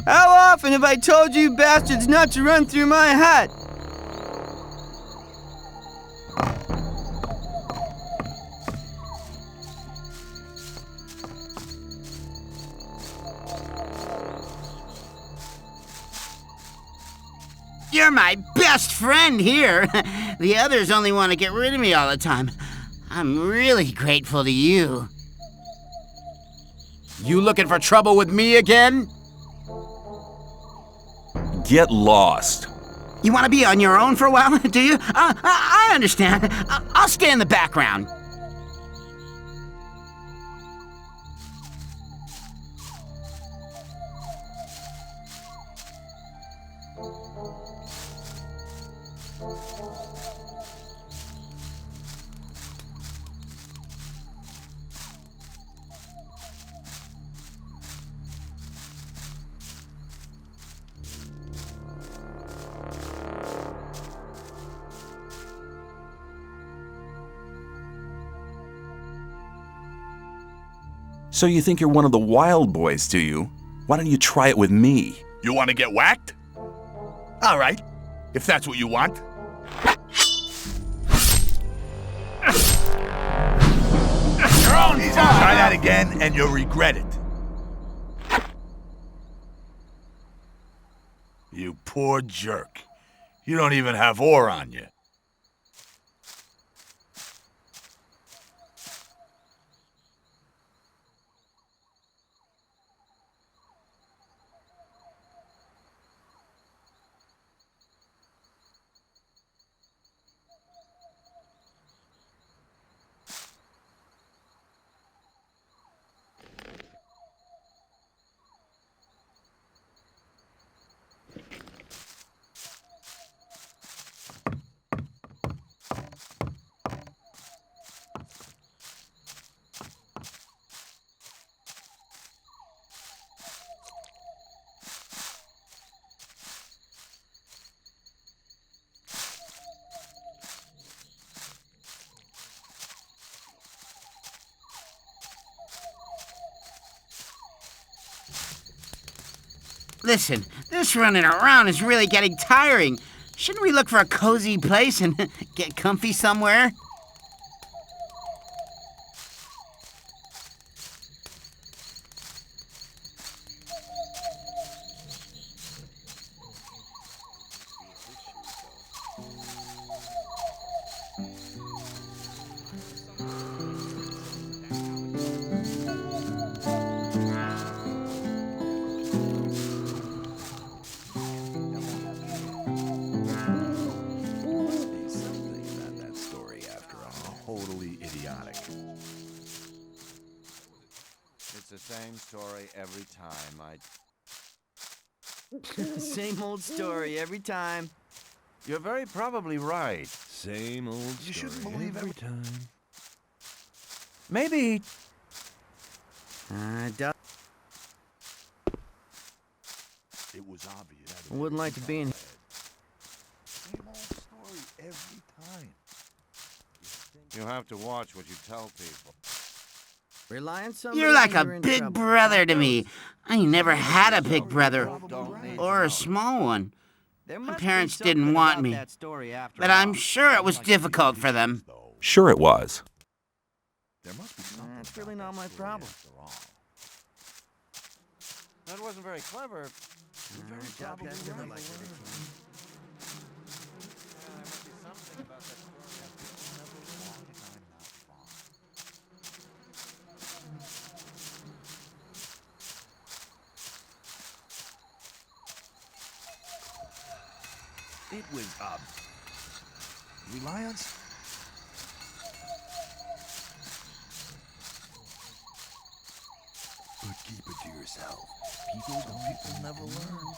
How often have I told you bastards not to run through my hut? You're my best friend here. The others only want to get rid of me all the time. I'm really grateful to you. You looking for trouble with me again? Get lost. You want to be on your own for a while, do you? I understand. I'll stay in the background. So you think you're one of the wild boys, do you? Why don't you try it with me? You want to get whacked? All right, if that's what you want. Try that again and you'll regret it. You poor jerk. You don't even have ore on you. Listen, this running around is really getting tiring. Shouldn't we look for a cozy place and get comfy somewhere? Totally idiotic. It's the same story every time. Same old story every time. You're very probably right. Same old story. You shouldn't believe every time. Maybe. I It was obvious. wouldn't like to be in. Same old story every time. You have to watch what you tell people. Rely on somebody. You're like a when in big trouble. brother to me. I never had a big brother. Or a small one. My parents didn't want me. But I'm sure it was difficult for them. Sure it was. There must be something. That's really not my problem. That wasn't very clever. It was, reliance? But keep it to yourself. People never learn.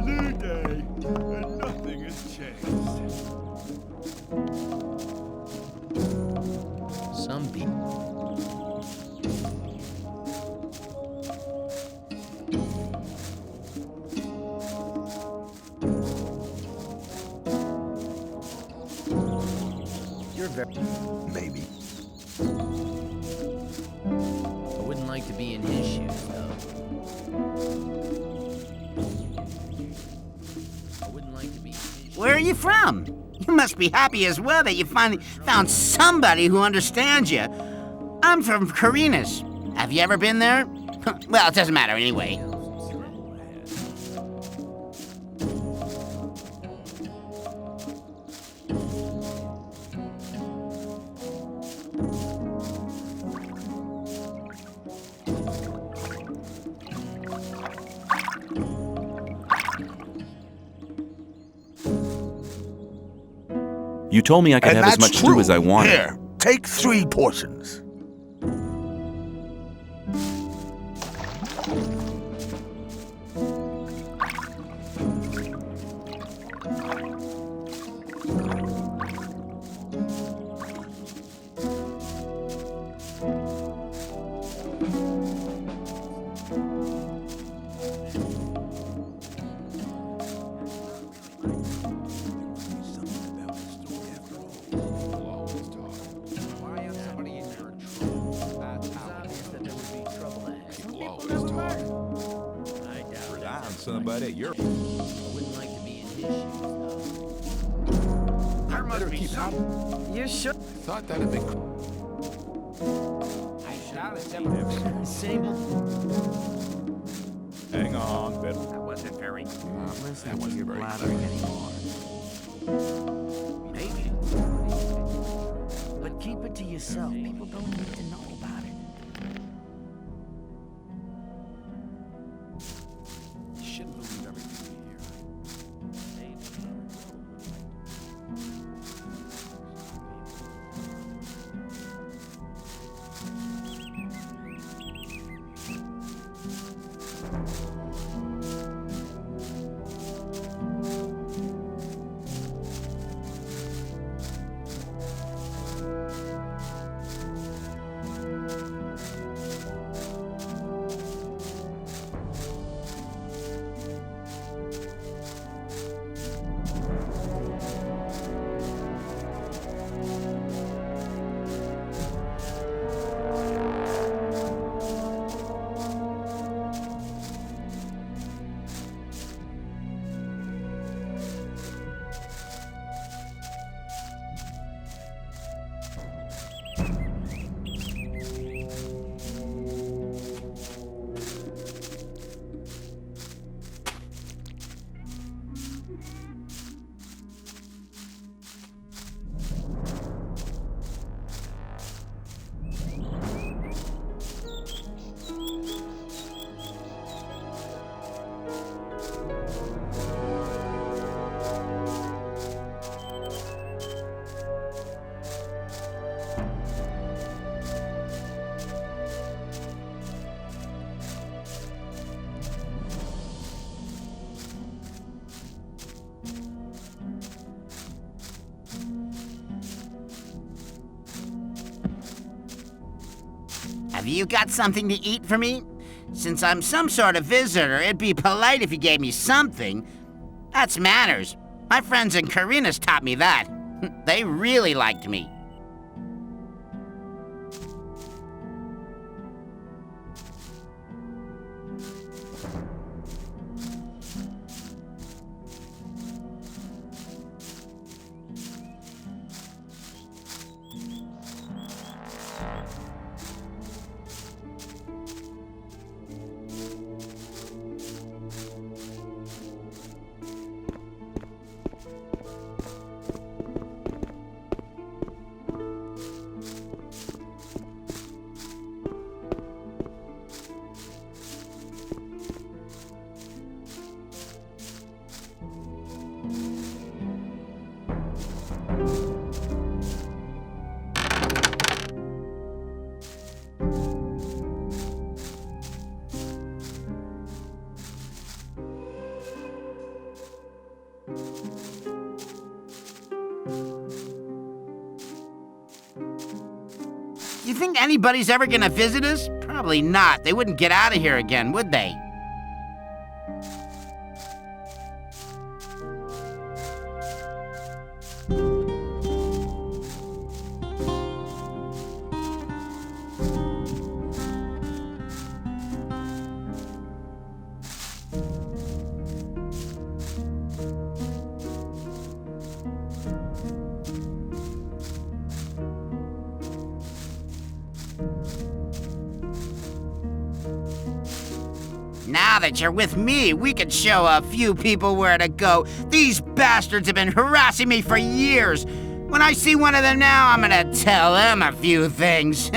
New day, and nothing has changed. Some people. You're very. Maybe. I wouldn't like to be in his shoes, though. I wouldn't like to be in his shoes. Where are you from? You must be happy as well that you finally found somebody who understands you. I'm from Carinas. Have you ever been there? Well, it doesn't matter anyway. You told me I could And have as that's much true. stew as I wanted. Here, take 3 portions. Somebody, you're. I wouldn't like to be in his shoes, though. There must be some. You sure? Thought that'd be. I shouted something. Sable. Hang on, Bill. That wasn't very. Listen to your blathering anymore. Maybe. But keep it to yourself. People don't need to know about it. Shouldn't believe everything we hear. Have you got something to eat for me? Since I'm some sort of visitor, it'd be polite if you gave me something. That's manners. My friends in Carina's taught me that. They really liked me. You think anybody's ever gonna visit us? Probably not. They wouldn't get out of here again, would they? Now that you're with me, we could show a few people where to go. These bastards have been harassing me for years. When I see one of them now, I'm gonna tell them a few things.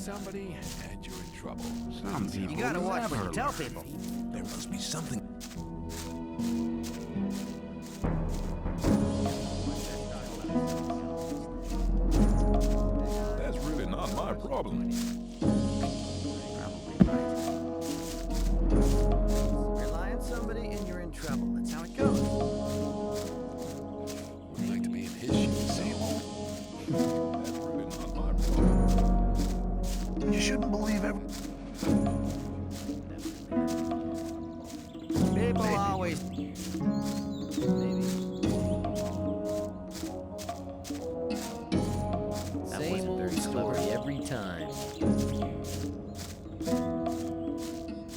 somebody and you're in trouble. Some people you gotta watch what you tell people. There must be something. That's really not my problem. Rely on somebody and you're in trouble. That's how it goes. Would like to be in his shoes, same old. That's really not my problem. You shouldn't believe every... People always. Same old story every time.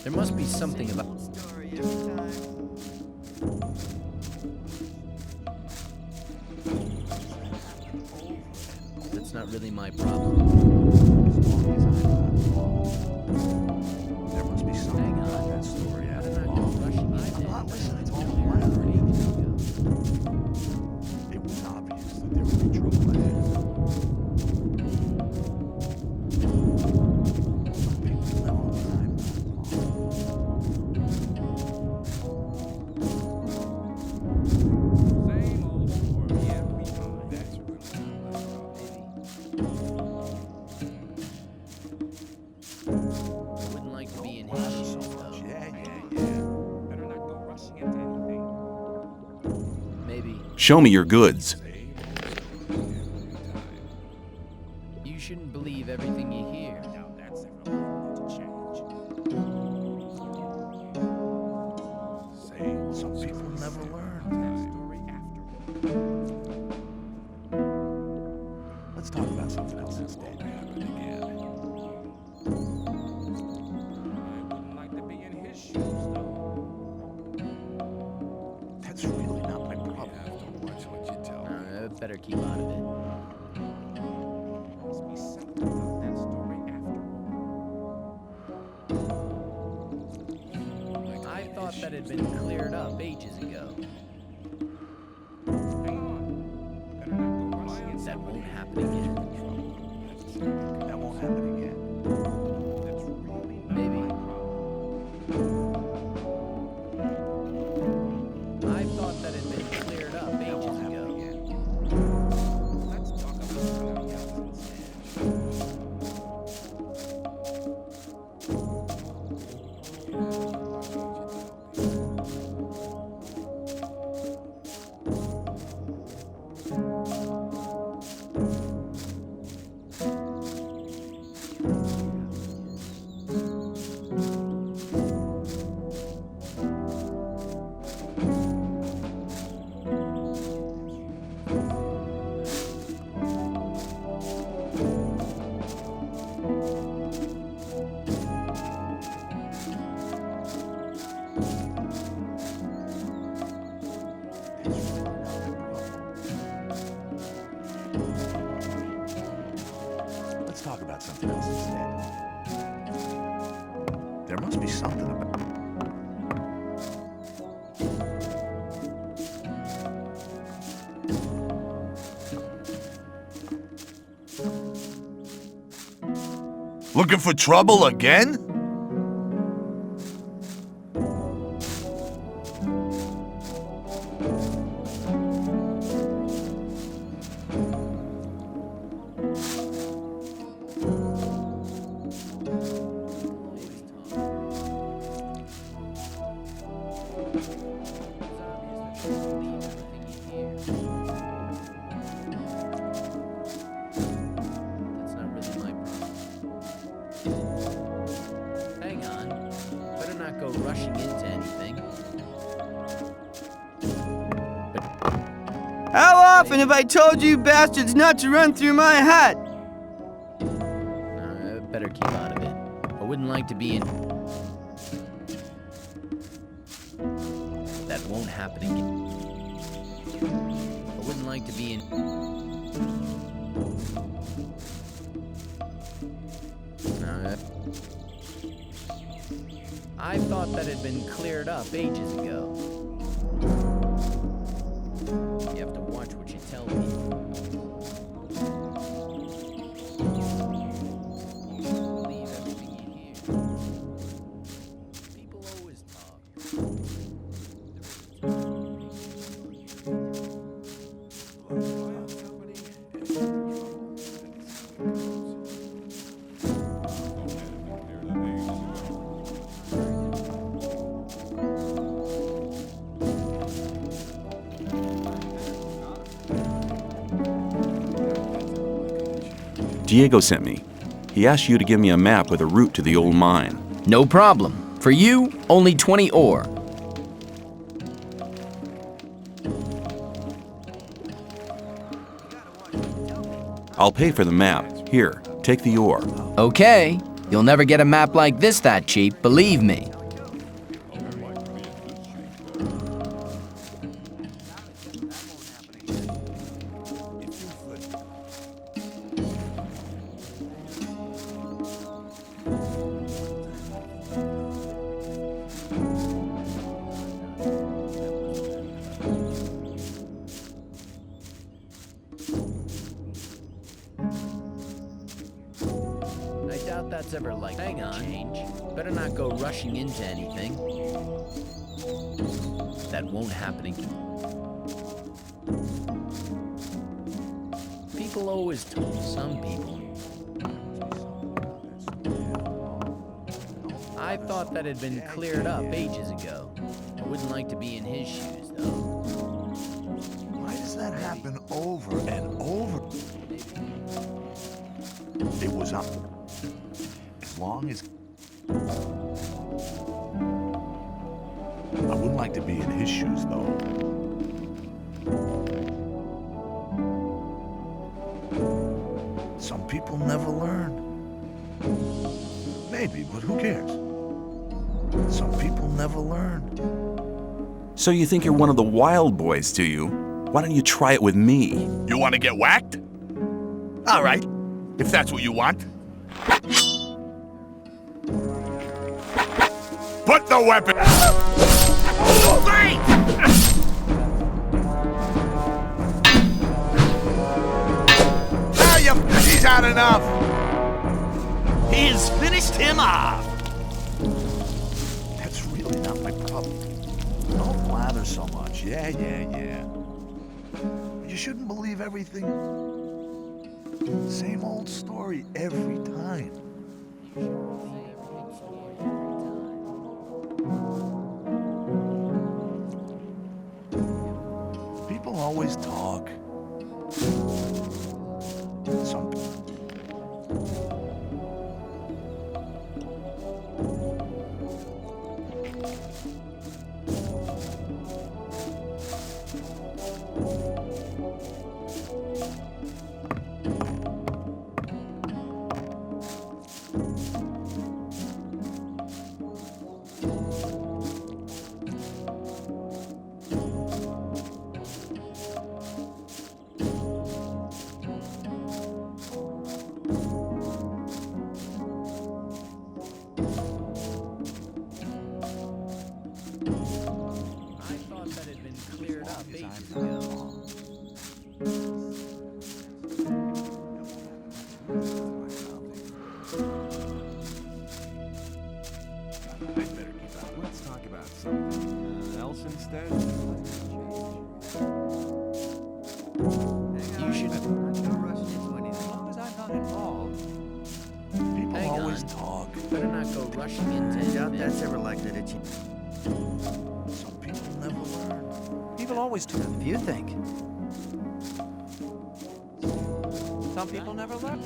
There must be something about. That's not really my problem. There must be something about that story. I'm not listening to all the It was obvious that there would be trouble ahead. Some people live on time. Same old story every time. That's I wouldn't like to be in his shoes, though. Yeah. Better not go rushing into anything. Maybe. Show me your goods. You shouldn't believe everything you hear. Now that's ever likely to change. Some people never learn. That story afterward. Let's talk about something else instead. I wouldn't like to be in his shoes, though. That's really not my problem. Watch what you tell me. I better keep out of it. Must be something about that story afterward. I thought that had been cleared up ages ago. Hang on. Better not go rushing into That won't happen again. That won't happen again. That's really not Maybe. my problem. I thought that had been cleared up ages ago. Let's talk about something else instead. Let's talk about something else instead. There must be something about... Looking for trouble again? That's not really my problem. Hang on. Better not go rushing into anything. How often have I told you bastards not to run through my hut? I better keep out of it. I wouldn't like to be in. That won't happen again. I wouldn't like to be in. I thought that had been cleared up ages ago. You have to watch what you tell people. Diego sent me. He asked you to give me a map with a route to the old mine. No problem. For you, only 20 ore. I'll pay for the map. Here, take the ore. Okay. You'll never get a map like this that cheap, believe me. I doubt that's ever like hang on. Change. Better not go rushing into anything. That won't happen again. People always told some people. I thought that had been cleared up ages ago. I wouldn't like to be in his shoes, though. Why does that happen over and over? It was up. As long as... I wouldn't like to be in his shoes, though. Some people never learn. Maybe, but who cares? Some people never learn. So you think you're one of the wild boys, do you? Why don't you try it with me? You want to get whacked? All right, if that's what you want. Put the weapon... He's had enough. He's finished him off. That's really not my problem. Don't blather so much. Yeah. You shouldn't believe everything. Same old story every time. People always talk. Some Let's talk about something else instead. You should have No rushing into anything. As long as I'm not involved. people hang always on. talk. Better not go rushing into I doubt anything. that's ever likely to change. Some people never learn. People always talk. If you think. Some people never learn.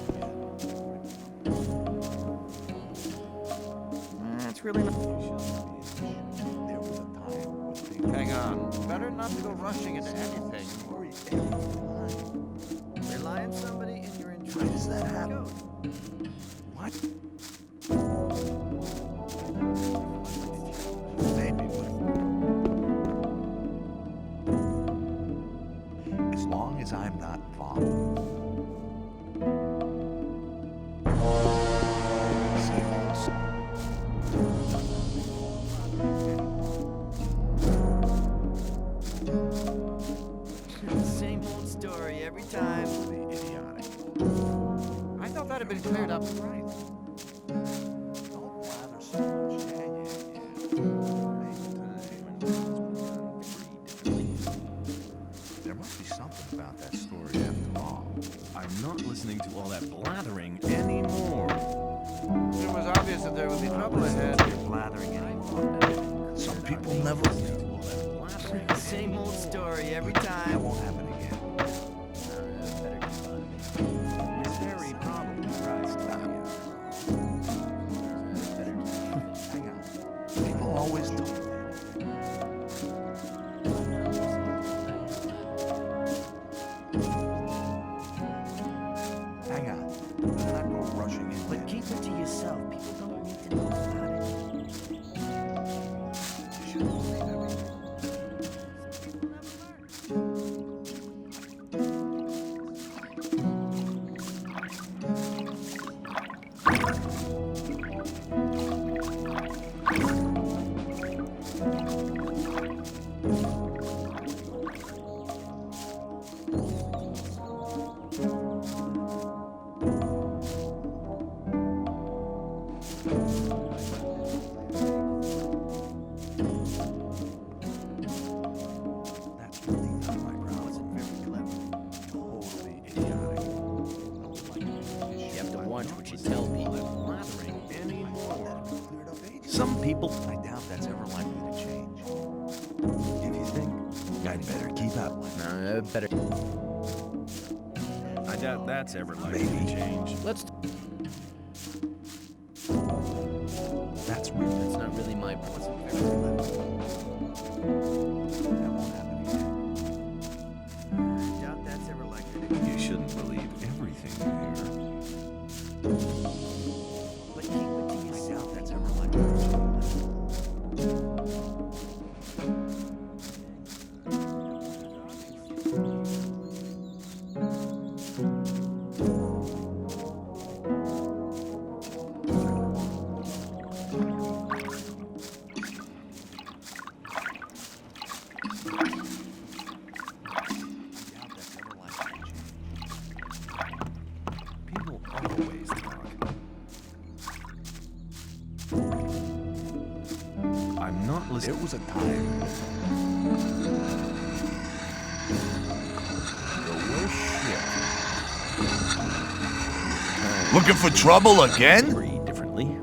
That's really not. There was a time when things Hang on. Better not to go rushing into anything. worry every time. Rely on somebody in your interest. Why does that happen? What? Maybe, but as long as I'm not involved. Same old story. Same old story every time. Idiotic. I thought that had been cleared up. Right. Don't blather so much. There must be something about that story after all. I'm not listening to all that blathering anymore. It was obvious that there would be trouble ahead. Blathering anymore. Some people never. Same old story every That time. won't happen again. Very probably. always Hang on. Let's not go rushing in. But keep it to yourself. People don't need to know about it. You shouldn't believe everything. That's really not my problem. Wasn't very clever. Totally idiotic. You have to watch what you tell people. Some people, I doubt that's ever likely to change. If you think, I'd better keep up. No, better. I doubt that's ever likely to change. Let's. That's real. That's not really my point. That won't happen again. I doubt that's ever likely to You shouldn't believe everything you hear. But keep it to I yourself. doubt that's ever likely to change. People always talk. I'm not listening. There was a time. The worst shit. Looking for trouble again? Differently.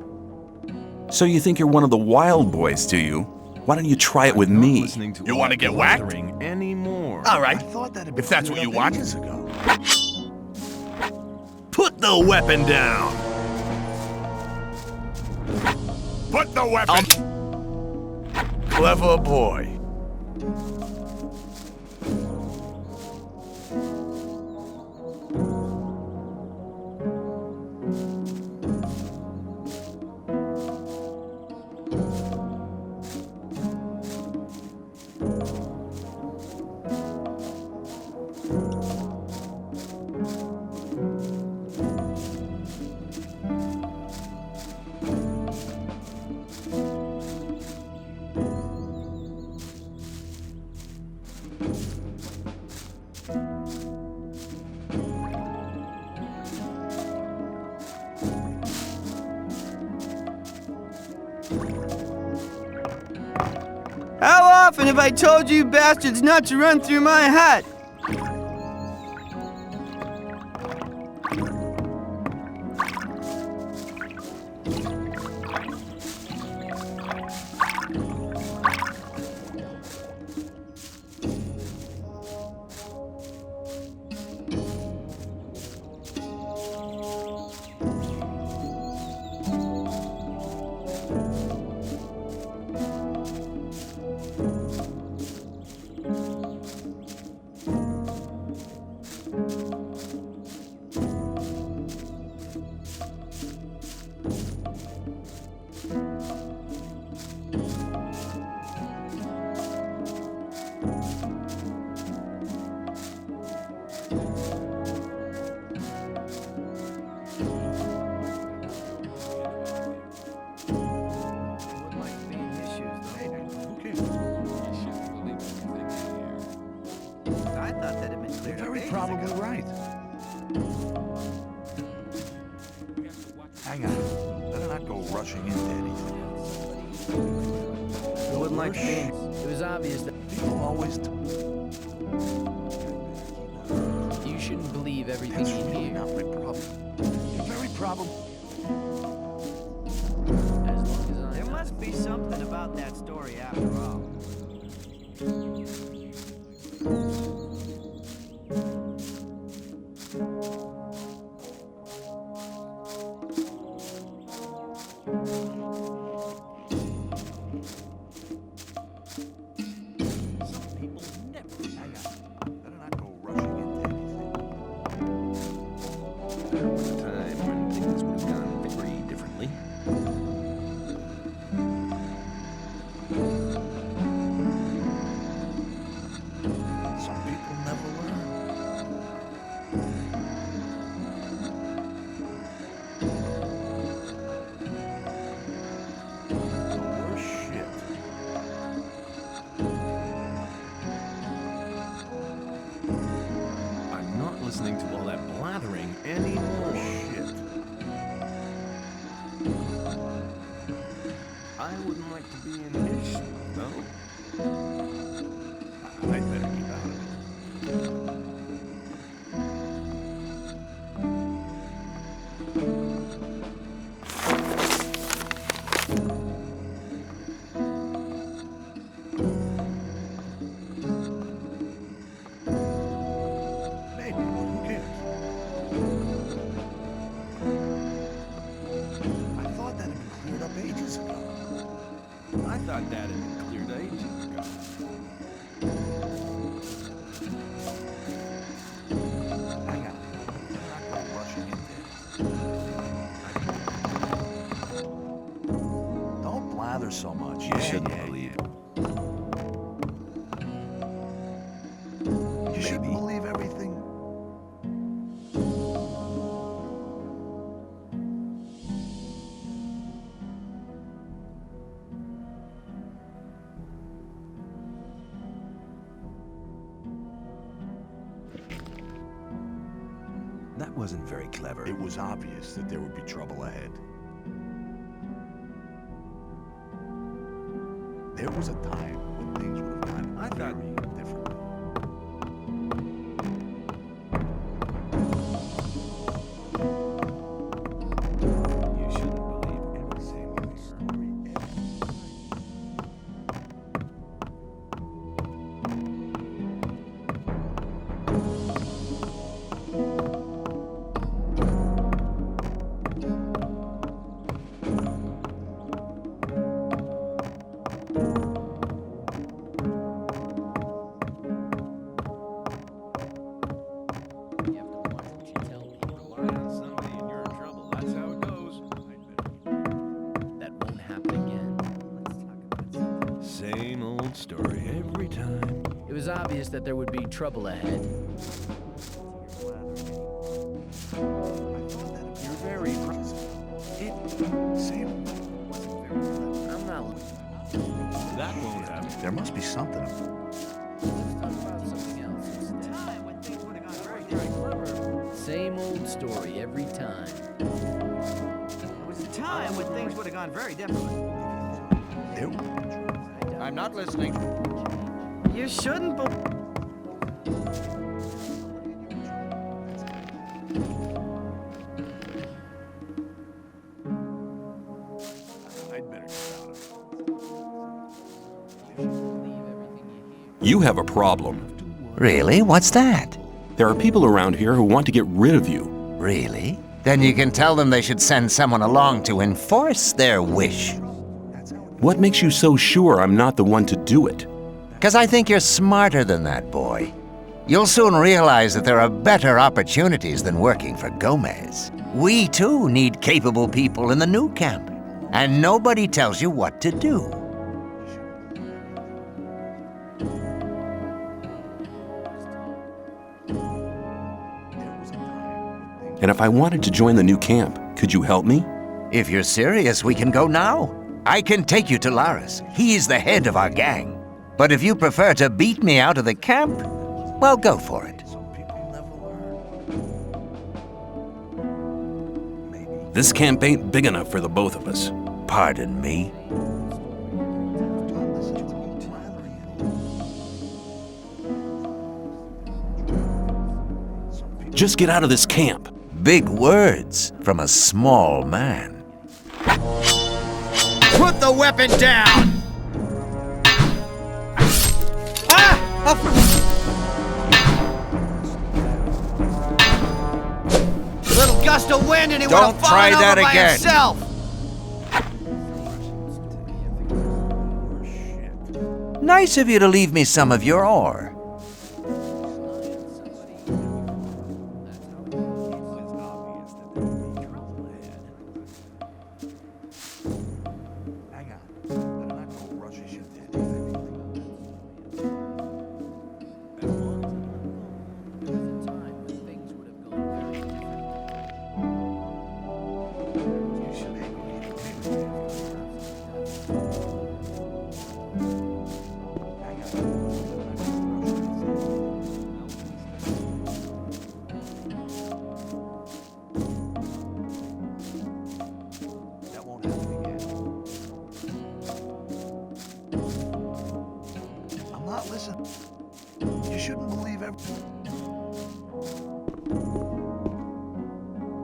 So you think you're one of the wild boys, do you? Why don't you try it with me? You want to get whacked? Anymore. All right. I thought that'd If that's what you want. ages ago. Put the weapon down. Put the weapon. Clever boy. How often have I told you bastards not to run through my hut? I thought that had been cleared up ages Probably ago. right. Hang on. Better not go rushing into anything. You wouldn't like being. It was obvious that People always. you shouldn't believe everything That's you really hear. not my problem. Very problem. As long as I There must be something about that story after all. wouldn't like to be in his shoes, no? I'd better keep out of it. Maybe, who cares? I thought that had been cleared up ages ago. I thought that had been cleared ages ago. Hang on. You're not going rushing in there. Don't blather so much. You shouldn't believe. You shouldn't believe everything. That wasn't very clever. It was obvious that there would be trouble ahead. There was a time when things would have gone very differently. You shouldn't believe everything you hear. Rely on somebody and you're in trouble. That's how it goes. That won't happen again. Same old story every time. It was obvious that there would be trouble ahead. You're very I'm not. That won't happen. There must be something. Let's talk about something else instead. Same old story every time. There was a time when things would have gone very differently. I'm not listening. You shouldn't be. I'd better get out of it. You have a problem. Really? What's that? There are people around here who want to get rid of you. Really? Then you can tell them they should send someone along to enforce their wish. What makes you so sure I'm not the one to do it? Because I think you're smarter than that, boy. You'll soon realize that there are better opportunities than working for Gomez. We, too, need capable people in the new camp. And nobody tells you what to do. And if I wanted to join the new camp, could you help me? If you're serious, we can go now. I can take you to Laris. He's the head of our gang. But if you prefer to beat me out of the camp, well, go for it. This camp ain't big enough for the both of us. Pardon me? Just get out of this camp. Big words from a small man. Put the weapon down! A little gust of wind and he would have fallen over by himself. Nice of you to leave me some of your ore. I'm not listening. You shouldn't believe everything.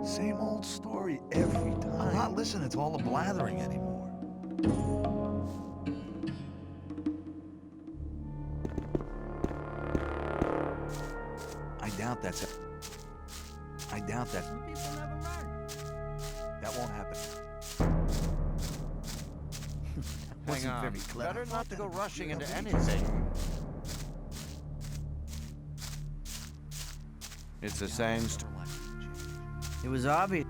Same old story every time. I'm not listening to all the blathering anymore. I doubt that. Some people never learn. That won't happen. Hang on. very clever. Better not to go rushing into anything. It's the same It was obvious.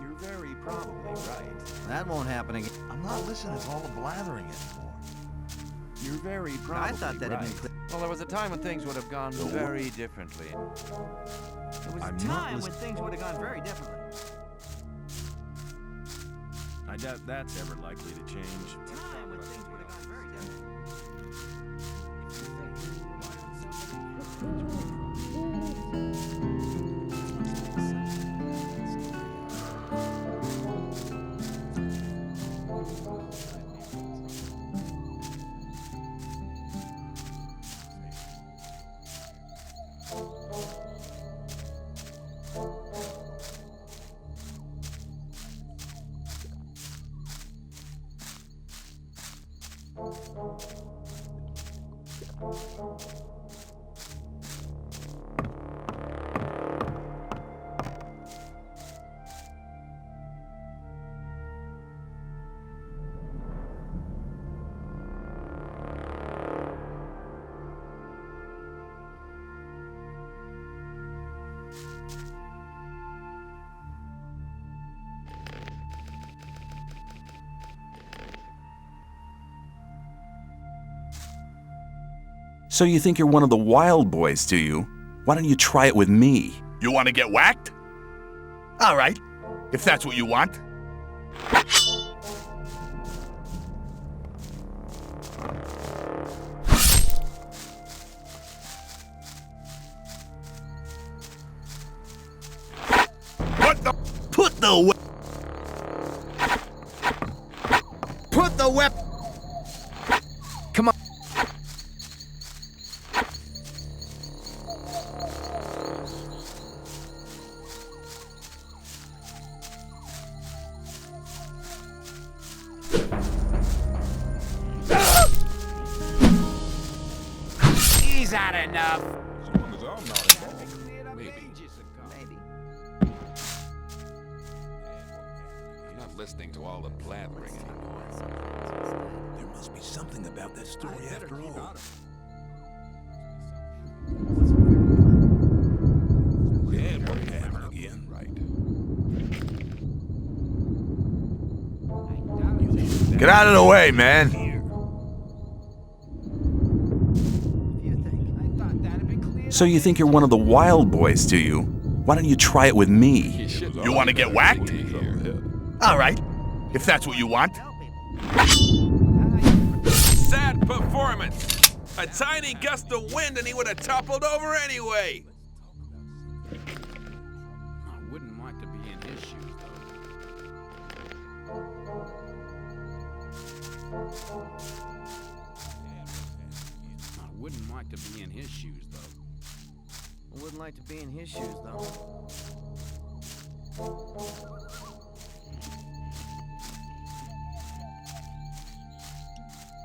You're very probably right. That won't happen again. I'm not listening to all the blathering anymore. You're very probably I thought that had been right. clear. Well, there was a time when things would have gone very differently. There was I'm a not time when listening. things would have gone very differently. I doubt that's ever likely to change. Time when things would have gone very differently. So you think you're one of the wild boys, do you? Why don't you try it with me? You want to get whacked? All right, if that's what you want. Put the weapon. Come on. He's had enough. As long as I'm not involved, maybe. Maybe. I'm not listening to all the blathering anymore. There must be something about that story after all. Yeah, what happened again? Right. Get out of the way, man. So you think you're one of the wild boys, do you? Why don't you try it with me? You want to get whacked? All right, if that's what you want. Sad performance. A tiny gust of wind and he would have toppled over anyway. I wouldn't like to be in his shoes, though. I wouldn't like to be in his shoes, though. I wouldn't like to be in his shoes, though.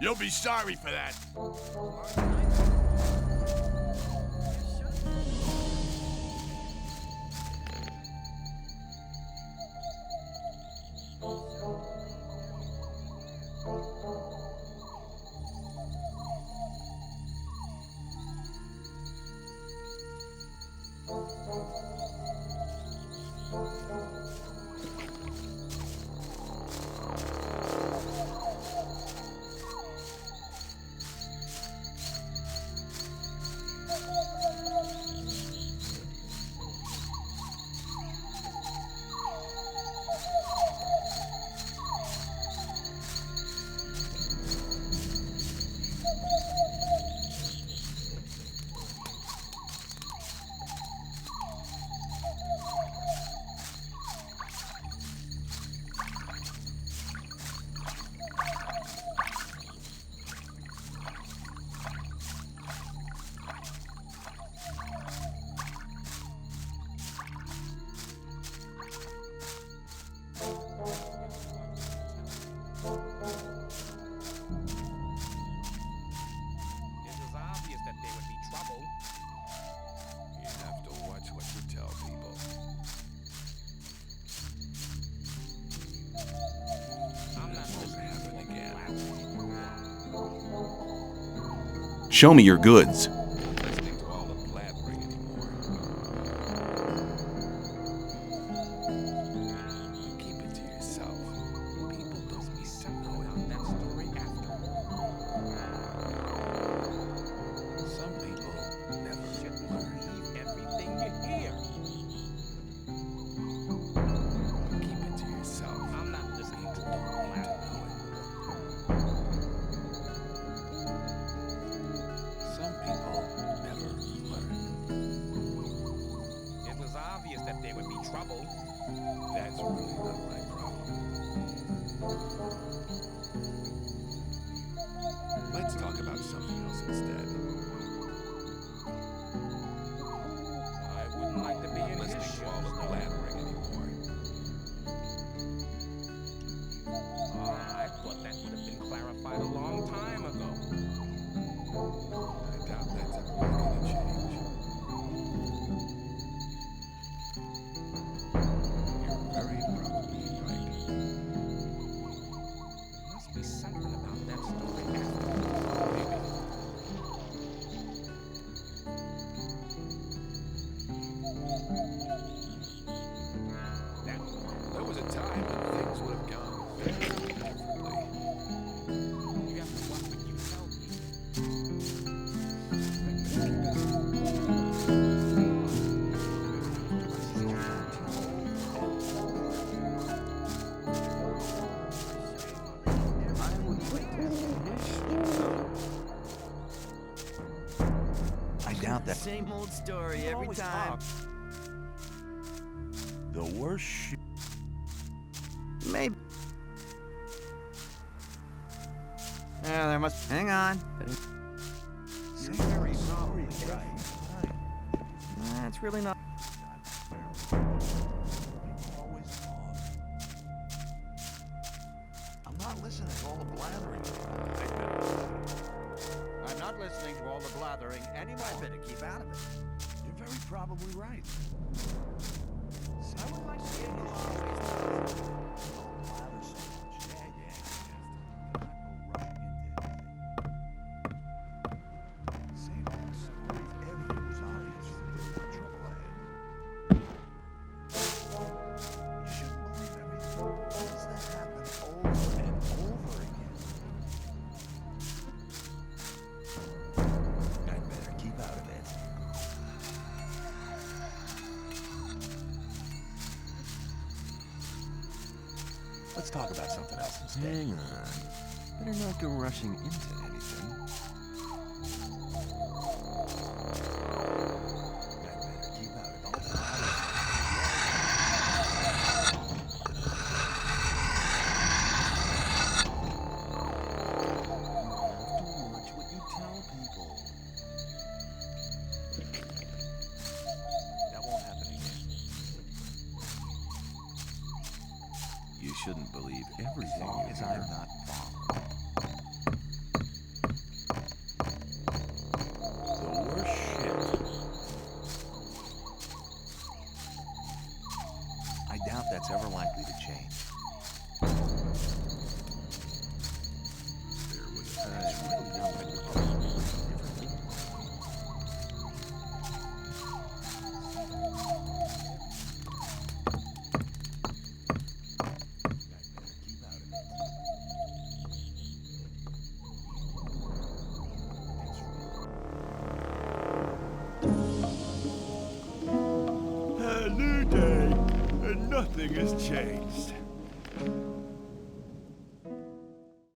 You'll be sorry for that. It was obvious that there would be trouble. You have to watch what you tell people. I'm not listening to Happen again. Show me your goods. Listening to all the blathering anymore. Keep it to yourself. People don't need to know it. that story after. Some people never Shouldn't believe everything you hear. keep it to yourself. I'm not listening to People don't need to know it. Some people never learn. It was obvious that there would be trouble. That's really not my problem. Let's talk about something else instead. I wouldn't like to be in his Listening to all the shoes. blathering anymore. I thought that would have been clarified a long time ago. I doubt that's ever likely to change. You're very probably right. Must be something about that story after. Now, there was a time when things would have gone very differently. You have to watch what you tell people. I doubt that. Same old story every time. The worst shit. Maybe. Yeah, there must. Hang on. You're very sorry, right? That's really not. I'm not listening to all the blathering. I'm not listening to all the blathering anymore. I better keep out of it. You're very probably right. I would like to see it Don't blather so much. Same old stories. Everything was obvious. The trouble ahead. You shouldn't believe everything. Why does that happen over and over again? I'd better keep out of it. Let's talk about something else instead. Hang on. Better not go rushing into anything. I'd better keep out of it. Watch what you tell people. That won't happen again. You shouldn't believe As everything long you as hear. I'm not followed. The worst shit. I doubt that's ever likely to change. There was a time when things would have gone differently. A new day, and nothing has changed.